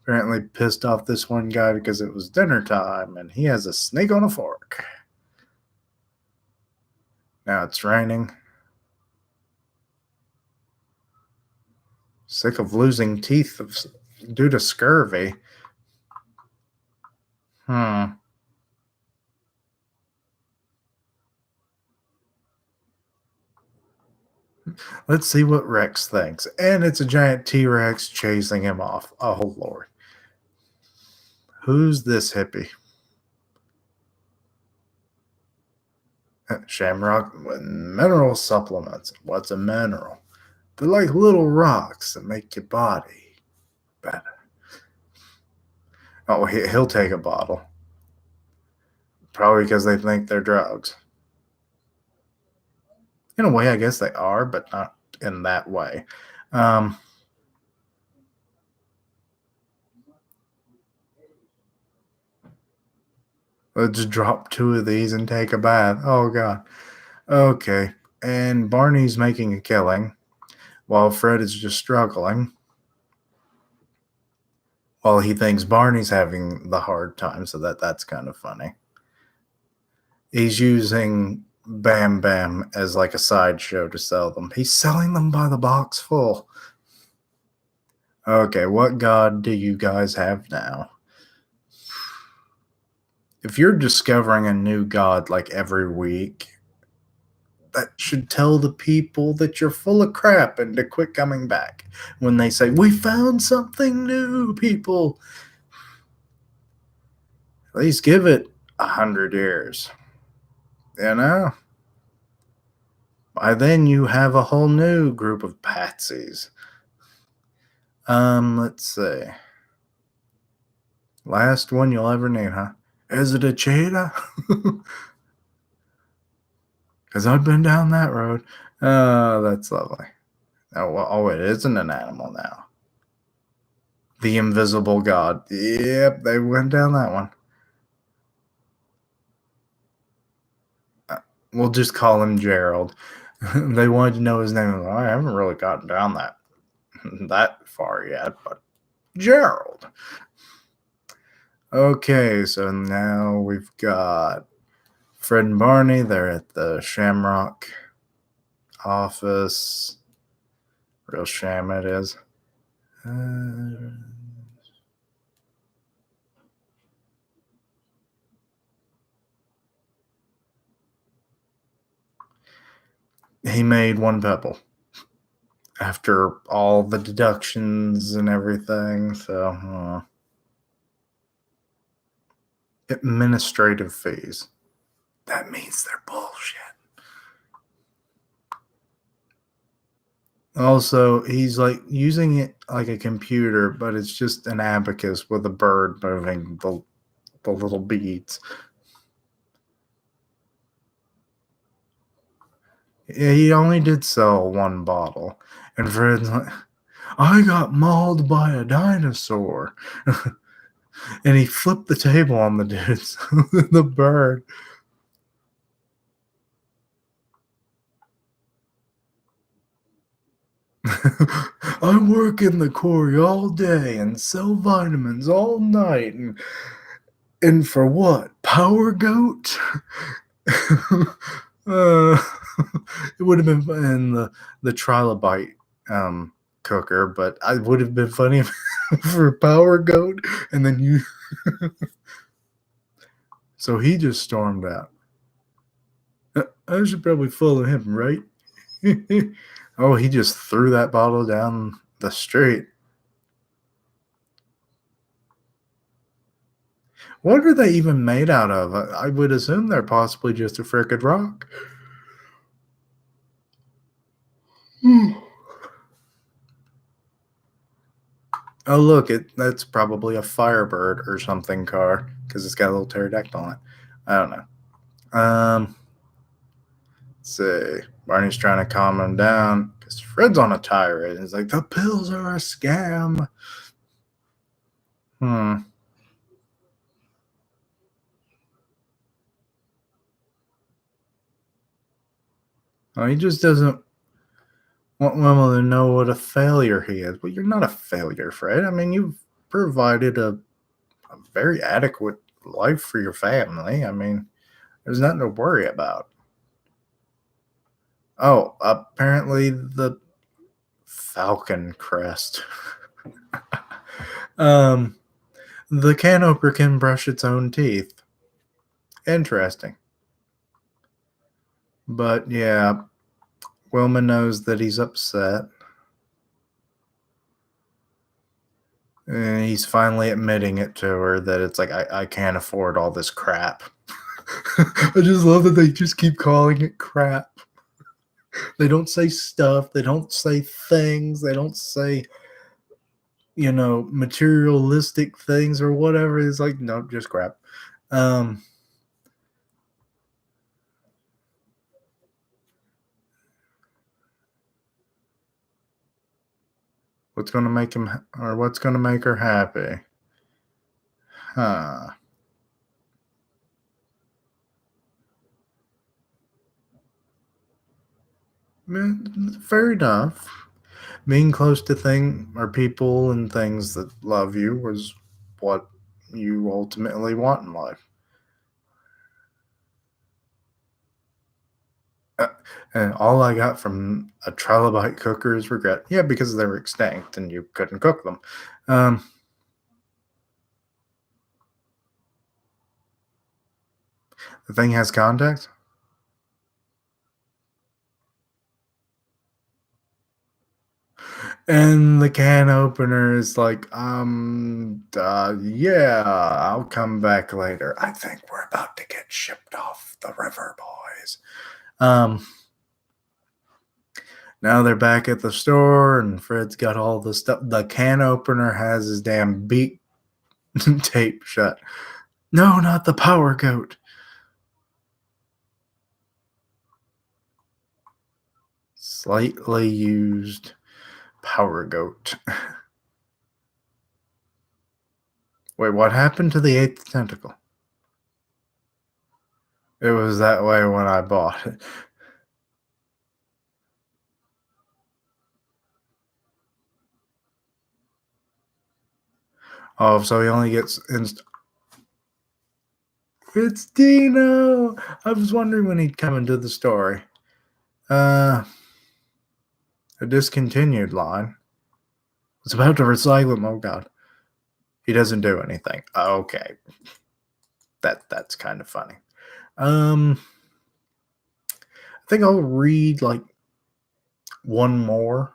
apparently pissed off this one guy because it was dinner time and he has a snake on a fork. Now it's raining. Sick of losing teeth due to scurvy. Hmm. Let's see what Rex thinks. And it's a giant T Rex chasing him off. Oh, Lord. Who's this hippie? Shamrock mineral supplements. What's a mineral? They're like little rocks that make your body better. Oh, he'll take a bottle. Probably because they think they're drugs. In a way, I guess they are, but not in that way. Um, let's drop two of these and take a bath. Oh, God. Okay. And Barney's making a killing while Fred is just struggling. While he thinks Barney's having the hard time, so that's kind of funny. He's using Bam Bam as like a sideshow to sell them. He's selling them by the box full. Okay, what god do you guys have now? If you're discovering a new god like every week, that should tell the people that you're full of crap and to quit coming back. When they say, "We found something new," people, at least give it 100 years. You know? By then, you have a whole new group of patsies. Let's see. Last one you'll ever need, huh? Is it a cheetah? Because I've been down that road. Oh, that's lovely. Oh, it isn't an animal now. The invisible god. Yep, they went down that one. Uh, we'll just call him Gerald. They wanted to know his name. I haven't really gotten down that far yet, but Gerald. Okay, so now we've got Fred and Barney. They're at the Shamrock office. Real sham it is. He made one pebble after all the deductions and everything. So, administrative fees. That means they're bullshit. Also, he's like using it like a computer, but it's just an abacus with a bird moving the little beads. Yeah, he only did sell one bottle. And Fred's like, I got mauled by a dinosaur. And he flipped the table on the dudes. The bird. I work in the quarry all day and sell vitamins all night. And for what? Power goat? uh, it would have been in the trilobite cooker, but I would have been funny for Power Goat, and then you. So he just stormed out. I should probably follow him, right? Oh, he just threw that bottle down the street. What are they even made out of? I would assume they're possibly just a frickin' rock. Oh, look, that's probably a Firebird or something car because it's got a little pterodactyl on it. I don't know. Let's see. Barney's trying to calm him down because Fred's on a tirade. He's like, the pills are a scam. Well, he just doesn't want women to know what a failure he is. Well, you're not a failure, Fred. I mean, you've provided a very adequate life for your family. I mean, there's nothing to worry about. Oh, apparently the Falcon crest. The can opener can brush its own teeth. Interesting. But yeah, Wilma knows that he's upset. And he's finally admitting it to her that it's like, I can't afford all this crap. I just love that they just keep calling it crap. They don't say stuff. They don't say things. They don't say, materialistic things or whatever. It's like, no, just crap. What's going to make him, or what's going to make her happy? Huh. Fair enough. Being close to people and things that love you was what you ultimately want in life. And all I got from a trilobite cooker is regret. Yeah, because they were extinct and you couldn't cook them. Um, The thing has contacts? And the can opener is like, yeah, I'll come back later. I think we're about to get shipped off the river, boys. Um, Now they're back at the store, and Fred's got all the stuff. The can opener has his damn beak taped shut. No, not the power goat. Slightly used power goat. Wait, what happened to the eighth tentacle? It was that way when I bought it. Oh, so he only gets It's Dino. I was wondering when he'd come into the story. Uh, a discontinued line. It's about to recycle him. Oh God, he doesn't do anything. Okay, that's kind of funny. Um, I think I'll read like one more.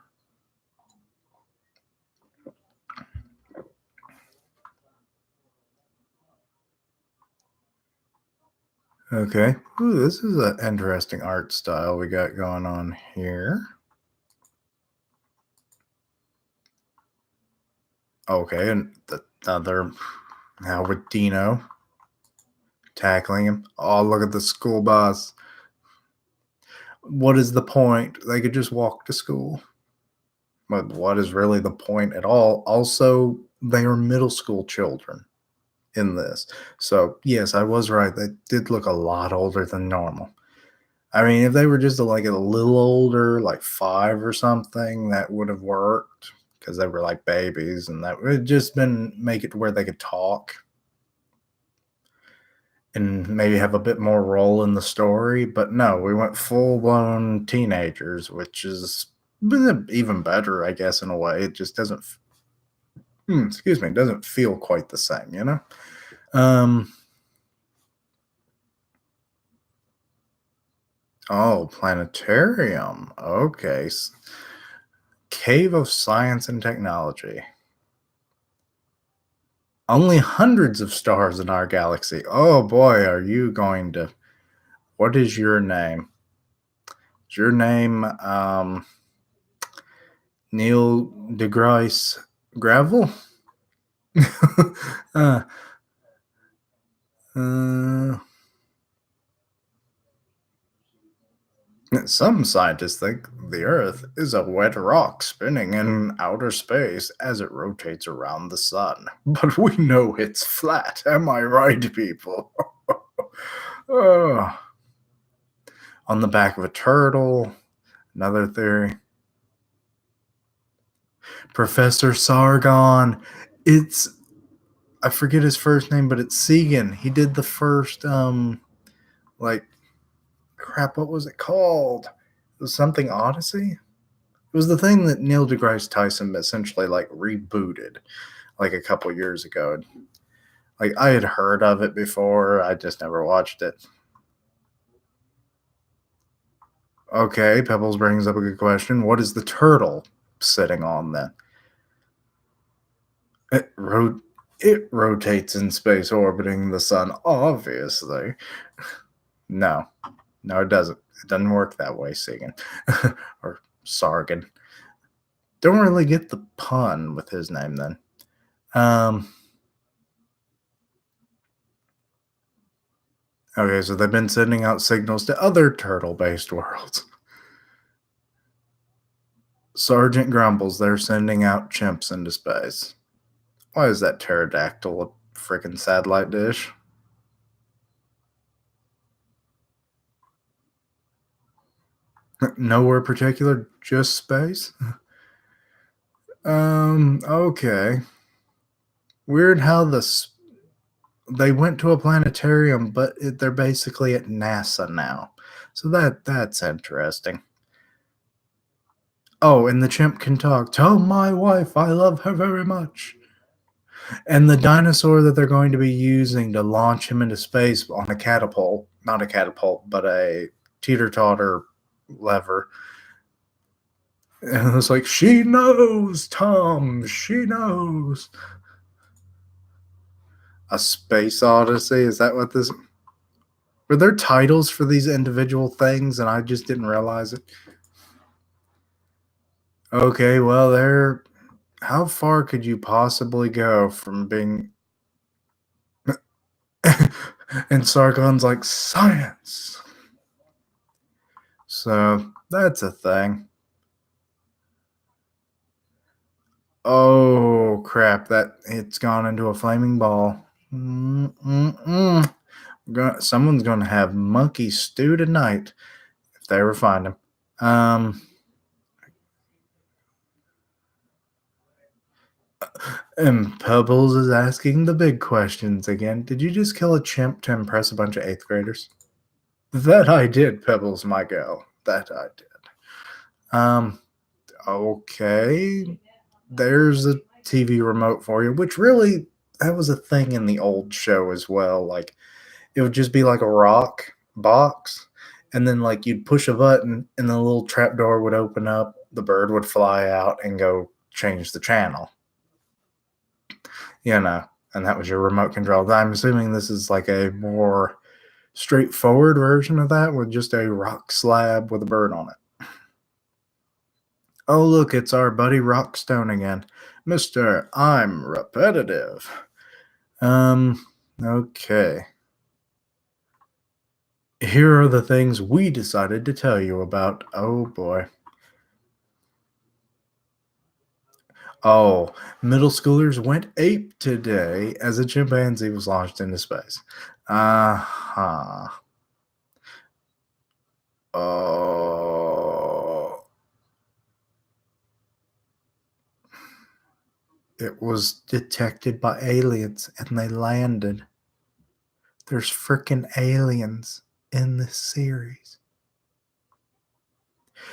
Okay. Ooh, this is an interesting art style we got going on here. Okay, and the other now with Dino tackling him. Oh, look at the school bus. What is the point? They could just walk to school. But what is really the point at all? Also, they are middle school children in this. So, yes, I was right. They did look a lot older than normal. I mean, if they were just like a little older, like 5 or something, that would have worked because they were like babies and that would just been make it to where they could talk and maybe have a bit more role in the story. But no, we went full blown teenagers, which is even better, I guess, in a way. It just doesn't, excuse me, it doesn't feel quite the same, you know? Um, oh, planetarium. Okay. Cave of Science and Technology. Only hundreds of stars in our galaxy. Oh boy, are you going to. What is your name? Is your name Neil deGrasse Gravel? uh, uh, some scientists think the Earth is a wet rock spinning in outer space as it rotates around the sun. But we know it's flat. Am I right, people? Oh, on the back of a turtle. Another theory. Professor Sargon. It's I forget his first name, but it's Segan. He did the first like crap, what was it called? It was something Odyssey? It was the thing that Neil deGrasse Tyson essentially like rebooted like a couple years ago. Like I had heard of it before, I just never watched it. Okay, Pebbles brings up a good question. What is the turtle sitting on then? It ro- it rotates in space orbiting the sun, obviously. No. No, it doesn't. It doesn't work that way, Sagan. Or Sargon. Don't really get the pun with his name then. Um okay, so they've been sending out signals to other turtle-based worlds. Sergeant grumbles they're sending out chimps into space. Why is that pterodactyl a freaking satellite dish? Nowhere particular, just space? Okay. Weird how they went to a planetarium, but they're basically at NASA now. So that's interesting. Oh, and the chimp can talk. Tell my wife I love her very much. And the dinosaur that they're going to be using to launch him into space on a catapult, not a catapult, but a teeter-totter lever. And it was like, she knows, Tom, she knows. A Space Odyssey? Is that what this? Were there titles for these individual things and I just didn't realize it? Okay, well, there. How far could you possibly go from being. And Sargon's like, science. So that's a thing. Oh crap! That it's gone into a flaming ball. Mm-mm-mm. Someone's gonna have monkey stew tonight if they ever find him. Um, and Pebbles is asking the big questions again. Did you just kill a chimp to impress a bunch of eighth graders? That I did, Pebbles, my gal. That I did. Okay. There's a TV remote for you, which really that was a thing in the old show as well. Like it would just be like a rock box, and then like you'd push a button and the little trap door would open up, the bird would fly out and go change the channel. You know, and that was your remote control. I'm assuming this is like a more straightforward version of that with just a rock slab with a bird on it. Oh, look, it's our buddy Rockstone again. Mr. I'm repetitive. Okay. Here are the things we decided to tell you about. Oh boy. Oh, middle schoolers went ape today as a chimpanzee was launched into space. Uh-huh. Oh. It was detected by aliens and they landed. There's freaking aliens in this series.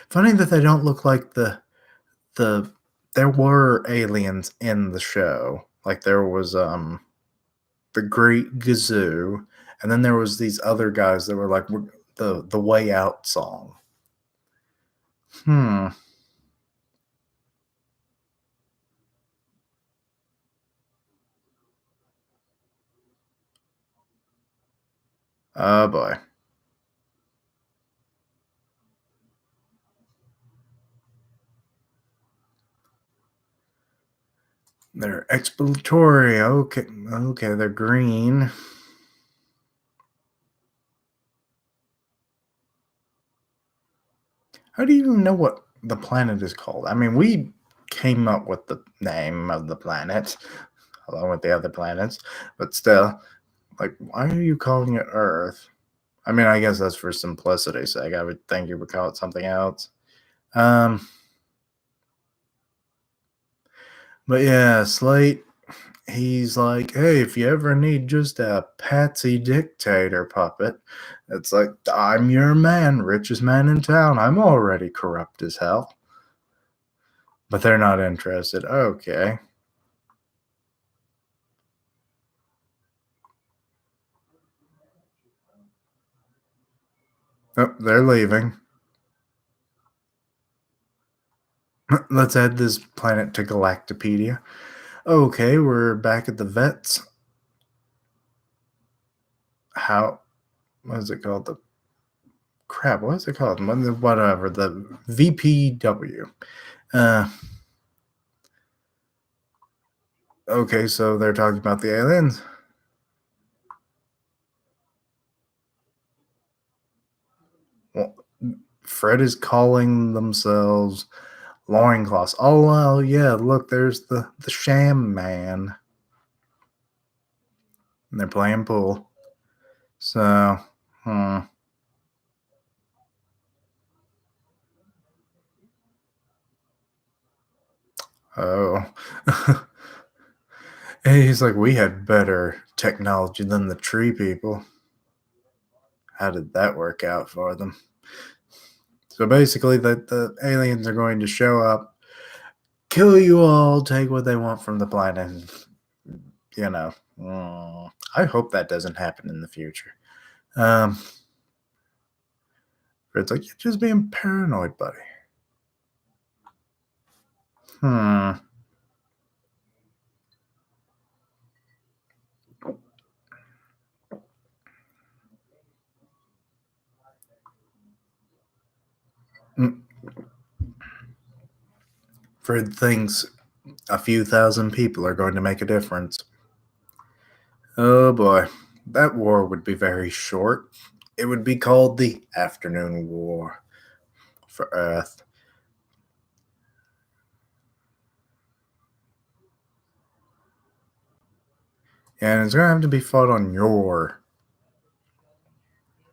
Funny that they don't look like the there were aliens in the show. Like there was the Great Gazoo, and then there was these other guys that were like the Way Out song. Hmm. Oh boy. They're exploratory. Okay. Okay, they're green. How do you even know what the planet is called? I mean, we came up with the name of the planet along with the other planets, but still, like, why are you calling it Earth? I mean, I guess that's for simplicity's sake. I would think you would call it something else. Um, but yeah, Slate, he's like, hey, if you ever need just a patsy dictator puppet, it's like, I'm your man, richest man in town. I'm already corrupt as hell. But they're not interested. Okay. Oh, they're leaving. Let's add this planet to Galactopedia. Okay, we're back at the vets. How, what is it called? The crap, what is it called? Whatever, the VPW. Uh, okay, so they're talking about the aliens. Well, Fred is calling themselves loincloths. Oh, well, yeah, look, there's the sham man. And they're playing pool. So, hmm. Oh. And he's like, we had better technology than the tree people. How did that work out for them? So basically, the aliens are going to show up, kill you all, take what they want from the planet, and you know, I hope that doesn't happen in the future. Um, but it's like you're just being paranoid, buddy. Hmm. Mm, Fred thinks a few thousand people are going to make a difference. Oh boy, that war would be very short. It would be called the Afternoon War for Earth. And it's going to have to be fought on your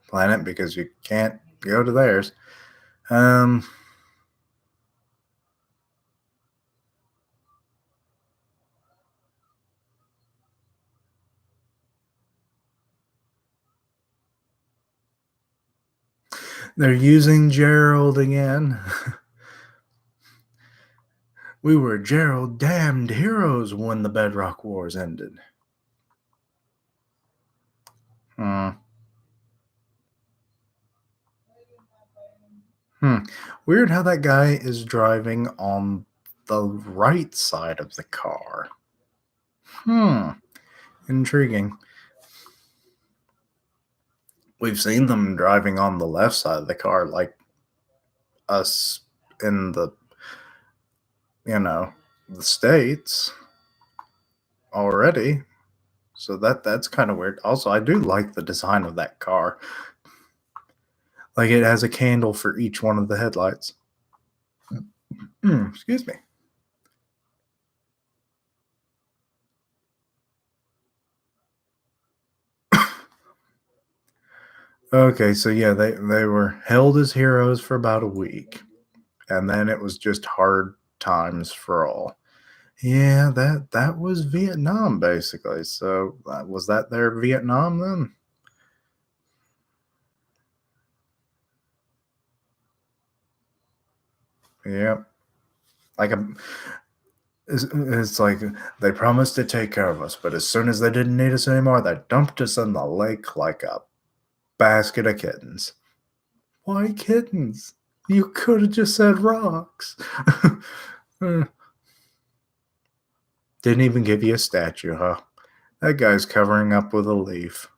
planet because you can't go to theirs. Um, they're using Gerald again. We were Gerald damned heroes when the Bedrock Wars ended. Hmm. Hmm. Weird how that guy is driving on the right side of the car. Hmm. Intriguing. We've seen them driving on the left side of the car, like us in the, you know, the States already. So that's kind of weird. Also, I do like the design of that car. Like it has a candle for each one of the headlights. Excuse me. Okay, so yeah, they were held as heroes for about a week, and then it was just hard times for all. Yeah, that was Vietnam basically. So was that their Vietnam then? Yeah, like it's like they promised to take care of us, but as soon as they didn't need us anymore, they dumped us in the lake like a basket of kittens. Why kittens? You could have just said rocks. Uh, Didn't even give you a statue, huh? That guy's covering up with a leaf.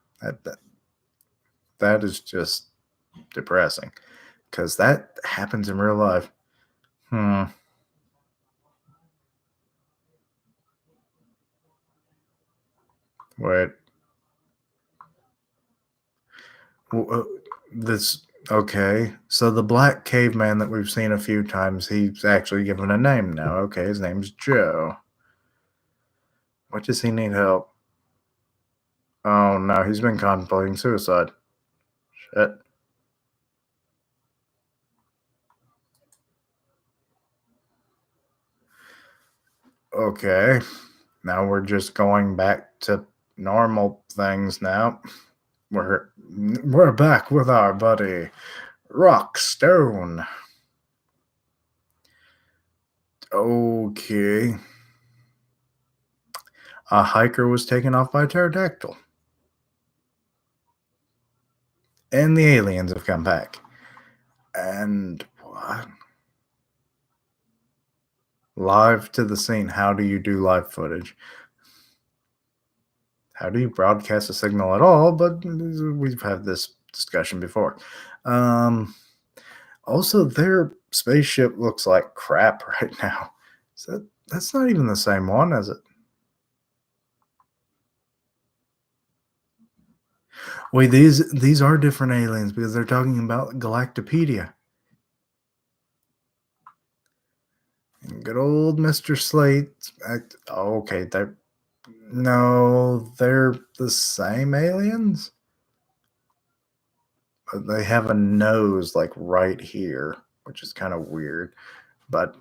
That is just depressing because that happens in real life. Hmm. Wait. This okay. So the black caveman that we've seen a few times, he's actually given a name now. Okay, his name's Joe. What does he need help? Oh no, he's been contemplating suicide. Shit. Okay. Now we're just going back to normal things now. We're we're back with our buddy Rock Stone. Okay. A hiker was taken off by a pterodactyl. And the aliens have come back. And what? Live to the scene. How do you do live footage? How do you broadcast a signal at all? But we've had this discussion before. Um, Also, their spaceship looks like crap right now. That's not even the same one, is it? Wait, these are different aliens because they're talking about Galactopedia. Good old Mr. Slate. Okay, they're no, they're the same aliens, but they have a nose like right here, which is kind of weird. But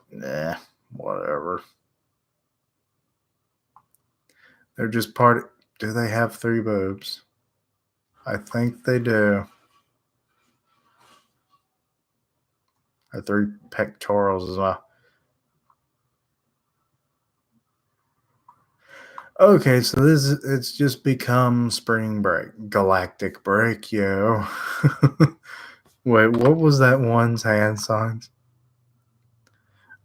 whatever. They're just part. Do they have three boobs? I think they do. Or three pectorals as well. Okay, so it's just become spring break, galactic break, yo. Wait, what was that one's hand signs?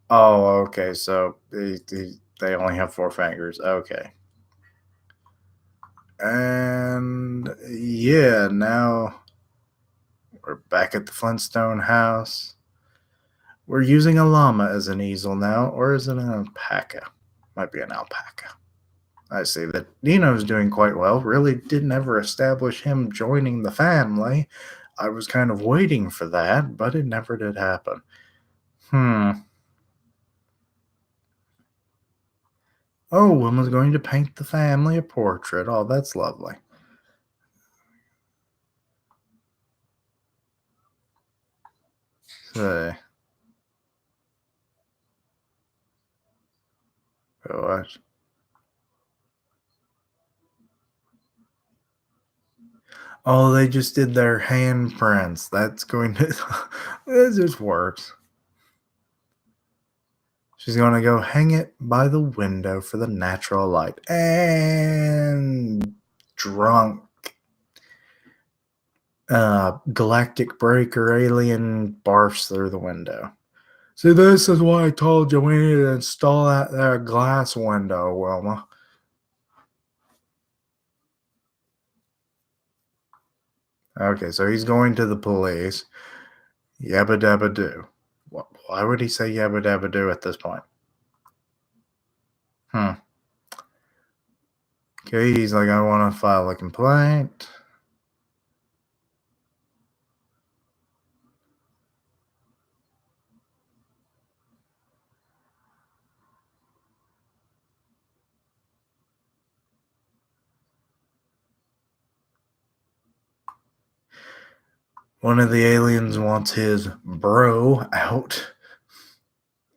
Oh, okay, so they only have four fingers. Okay. And yeah, now we're back at the Flintstone house. We're using a llama as an easel now, or is it an alpaca? Might be an alpaca. I see that Nino's doing quite well. Really didn't ever establish him joining the family. I was kind of waiting for that, but it never did happen. Hmm. Oh, Wilma's going to paint the family a portrait. Oh, that's lovely. Say, what? Oh, they just did their handprints. That's going to. It just works. She's going to go hang it by the window for the natural light. And drunk. Galactic breaker alien barfs through the window. See, this is why I told you we need to install that there glass window, Wilma. Okay, so he's going to the police. Yabba dabba do. Why would he say yabba dabba do at this point? Hmm. Okay, he's like, I want to file a complaint. One of the aliens wants his bro out.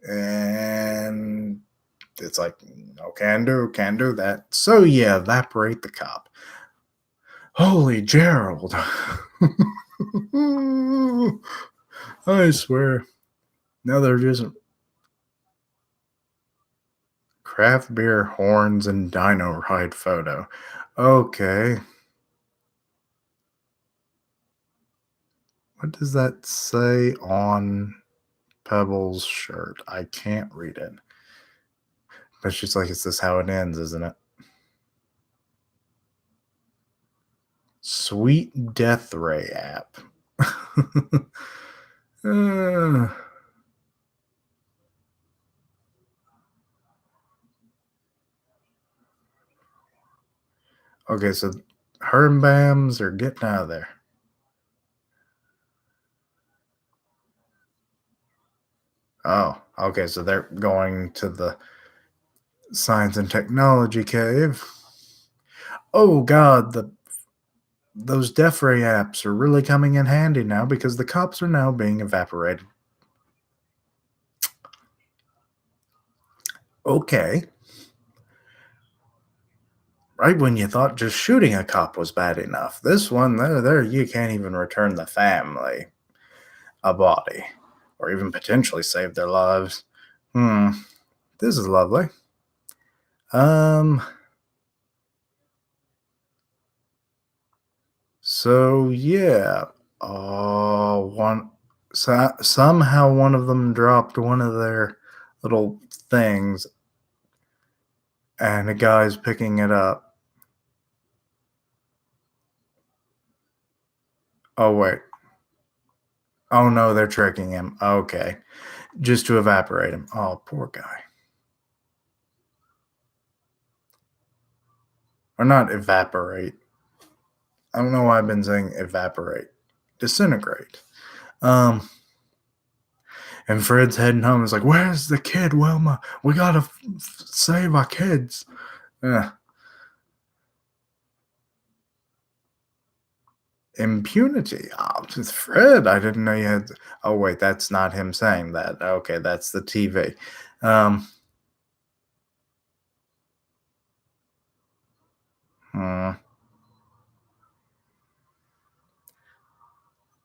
And it's like, no, can do that. So yeah, evaporate the cop. Holy Gerald. I swear. No, they're just craft beer horns and dino ride photo. Okay. What does that say on Pebble's shirt? I can't read it. But she's like, is this how it ends, isn't it? Sweet Death Ray app. Uh, okay, so her and Bams are getting out of there. Oh, okay, so they're going to the science and technology cave. Oh god, the those death ray apps are really coming in handy now because the cops are now being evaporated. Okay. Right when you thought just shooting a cop was bad enough. This one, there you can't even return the family a body. Or even potentially save their lives. Hmm. This is lovely. Um So yeah, one somehow one of them dropped one of their little things, and a guy's picking it up. Oh wait, oh no, they're tricking him. Okay, just to evaporate him. Oh, poor guy. Or not evaporate. I don't know why I've been saying evaporate. Disintegrate. Um, and Fred's heading home. Is like, "Where's the kid, Wilma? We gotta save our kids." Yeah. Impunity. Oh, it's Fred. I didn't know you had. Oh wait, that's not him saying that. Okay, that's the TV. Um, hmm,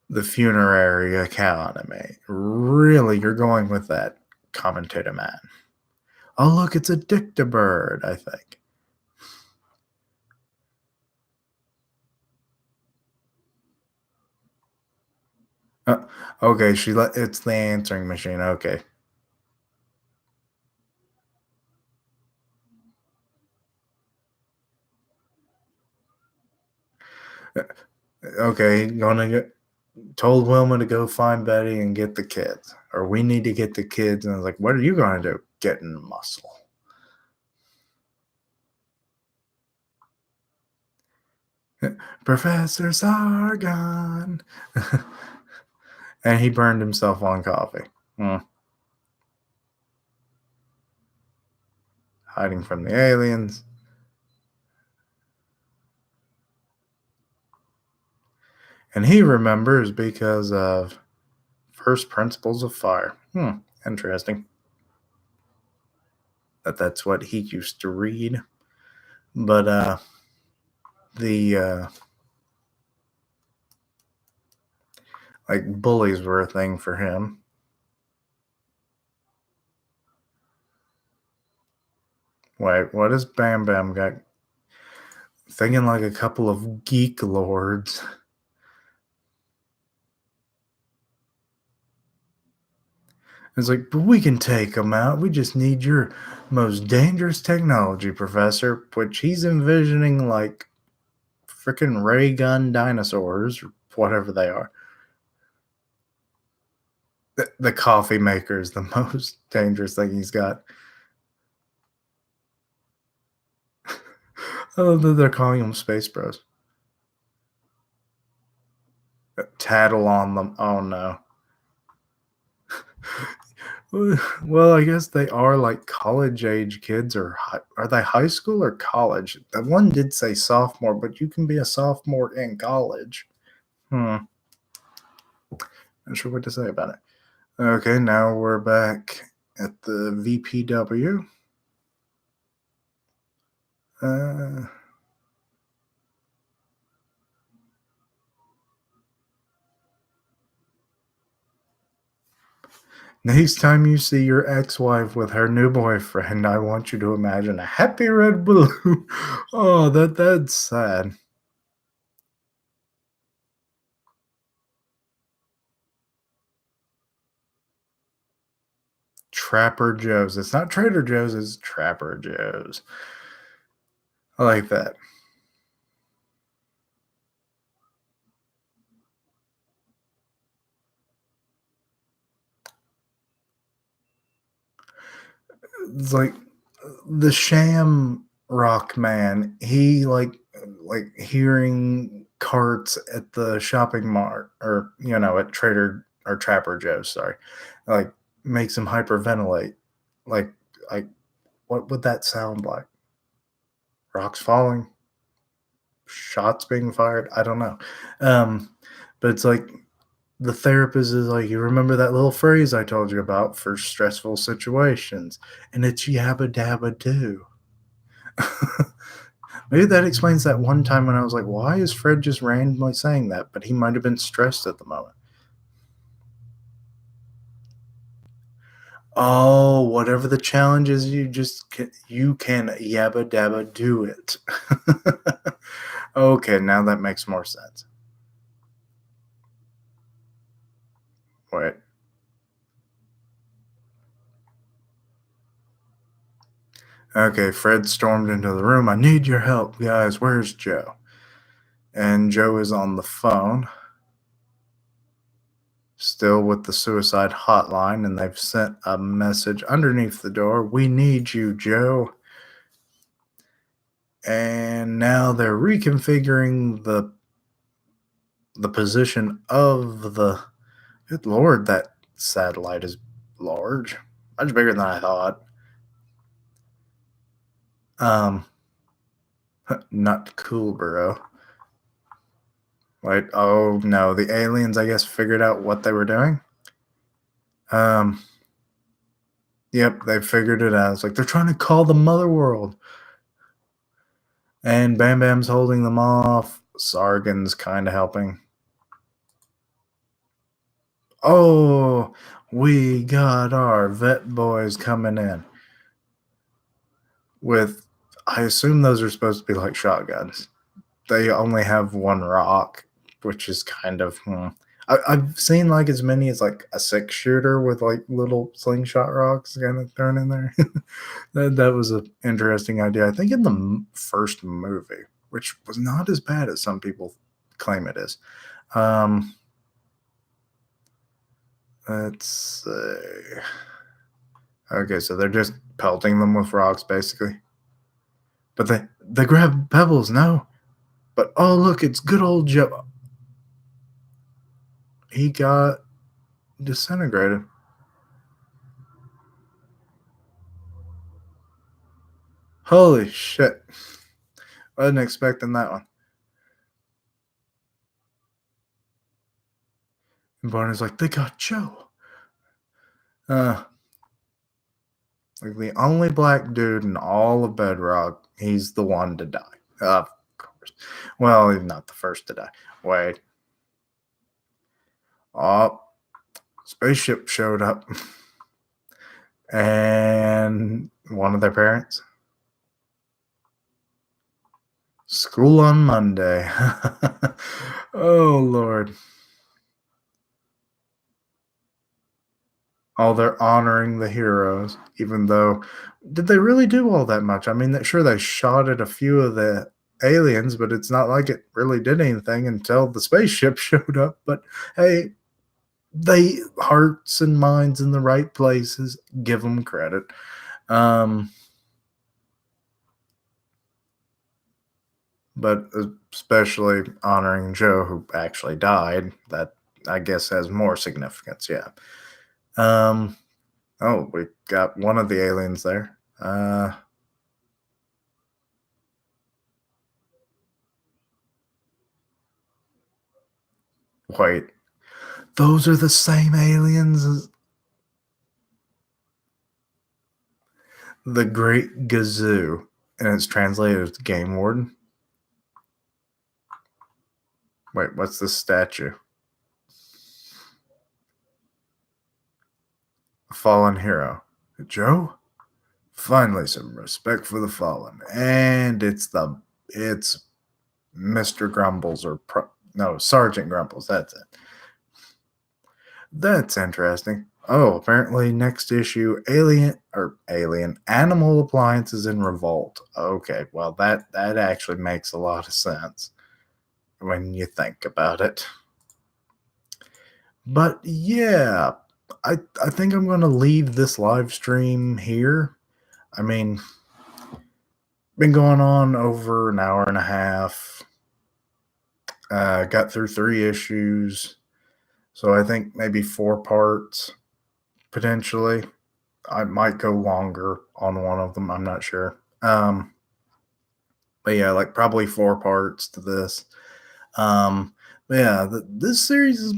the funerary economy. Really, you're going with that, commentator man. Oh look, it's a dictabird. I think. Uh, okay, it's the answering machine. Okay. Uh, Okay, gonna get told Wilma to go find Betty and get the kids, or we need to get the kids. And I was like, "What are you gonna do? Get in muscle." Professor Sargon, and he burned himself on coffee. Hmm. Hiding from the aliens, and he remembers because of first principles of fire. Interesting. That's what he used to read. But the like bullies were a thing for him. Wait, what is Bam Bam got? Thinking like a couple of geek lords. It's like, but we can take them out. We just need your most dangerous technology, Professor. Which he's envisioning like freaking ray gun dinosaurs, or whatever they are. The coffee maker is the most dangerous thing he's got. I love that they're calling them Space Bros. Tattle on them. Oh no. Well, I guess they are like college age kids, or are they high school or college? That one did say sophomore, but you can be a sophomore in college. Hmm. Not sure what to say about it. Okay, now we're back at the VPW. Uh, Next time you see your ex-wife with her new boyfriend, I want you to imagine a happy red balloon. Oh, that's sad. Trapper Joe's. It's not Trader Joe's, it's Trapper Joe's. I like that. It's like the sham rock man. He like hearing carts at the shopping mart, or at Trader or Trapper Joe's. Sorry, like makes him hyperventilate. Like like what would that sound like? Rocks falling, shots being fired. I don't know. Um, but it's like the therapist is like, you remember that little phrase I told you about for stressful situations, and it's yabba dabba do. Maybe that explains that one time when I was like, why is Fred just randomly saying that? But he might have been stressed at the moment. Oh, whatever the challenge is, you can yabba dabba do it. Okay, now that makes more sense. Wait. Okay, Fred stormed into the room. I need your help, guys. Where's Joe? And Joe is on the phone, still with the suicide hotline, and they've sent a message underneath the door. We need you, Joe. And now they're reconfiguring the position of the. Good lord, that satellite is large, much bigger than I thought. Um, not cool, bro. Wait, oh no, the aliens, I guess, figured out what they were doing. Um, yep, they figured it out. It's like they're trying to call the mother world, and Bam Bam's holding them off. Sargon's kind of helping. Oh, we got our vet boys coming in with. I assume those are supposed to be like shotguns. They only have one rock, which is kind of. I've seen like as many as like a 6 shooter with like little slingshot rocks kind of thrown in there. That was an interesting idea. I think in the first movie, which was not as bad as some people claim it is. Um, let's see. Okay, so they're just pelting them with rocks, basically. But they grab pebbles, no. But oh look, it's good old Joe. He got disintegrated. Holy shit! I wasn't expecting that one. And Barney's like, they got Joe. Uh, like the only black dude in all of Bedrock, he's the one to die. Of course. Well, he's not the first to die. Wait. Oh, spaceship showed up. And one of their parents. School on Monday. Oh, Lord. Oh, they're honoring the heroes, even though did they really do all that much? I mean, sure, they shot at a few of the aliens, but it's not like it really did anything until the spaceship showed up. But hey, they hearts and minds in the right places. Give them credit. Um, but especially honoring Joe, who actually died. That I guess has more significance. Yeah. Um, oh, we got one of the aliens there. Wait, those are the same aliens as the Great Gazoo, and it's translated as Game Warden. Wait, what's this statue? A fallen hero. Joe? Finally, some respect for the fallen. And it's Mr. Grumbles no, Sergeant Grumbles. That's it. That's interesting. Oh, apparently next issue, alien animal appliances in revolt. Okay, well that actually makes a lot of sense when you think about it. But yeah, I think I'm going to leave this live stream here. I mean, been going on over an hour and a half. Got through 3 issues, so I think maybe 4 parts potentially. I might go longer on one of them. I'm not sure. But yeah, like probably 4 parts to this. But yeah, this series is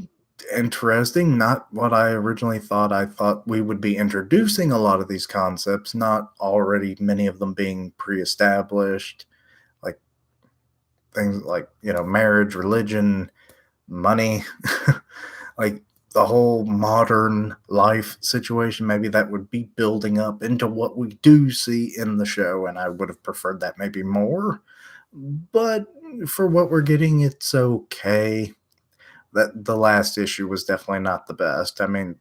interesting. Not what I originally thought. I thought we would be introducing a lot of these concepts, not already many of them being pre-established, like things like marriage, religion, money, like the whole modern life situation. Maybe that would be building up into what we do see in the show, and I would have preferred that maybe more. But for what we're getting, it's okay. That the last issue was definitely not the best. I mean,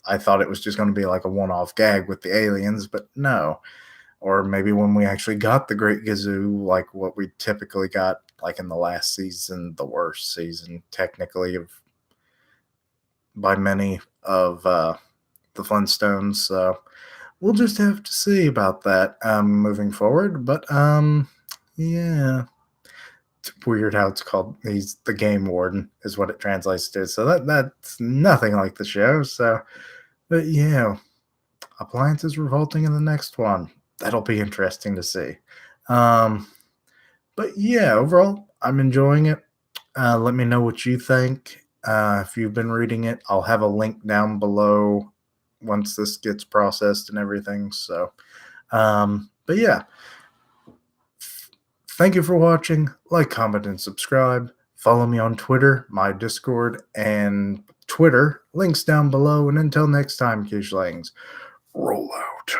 I thought it was just going to be like a one-off gag with the aliens, but no. Or maybe when we actually got the Great Gazoo, like what we typically got, like in the last season, the worst season technically of by many of the Flintstones. So we'll just have to see about that moving forward. But yeah, it's weird how it's called. He's the game warden, is what it translates to. So that's nothing like the show. So, but yeah, appliances revolting in the next one. That'll be interesting to see. Um, but yeah, overall, I'm enjoying it. Let me know what you think. If you've been reading it, I'll have a link down below once this gets processed and everything. So, but yeah, thank you for watching. Like, comment, and subscribe. Follow me on Twitter, my Discord, and Twitter. Links down below. And until next time, Kishlings, roll out.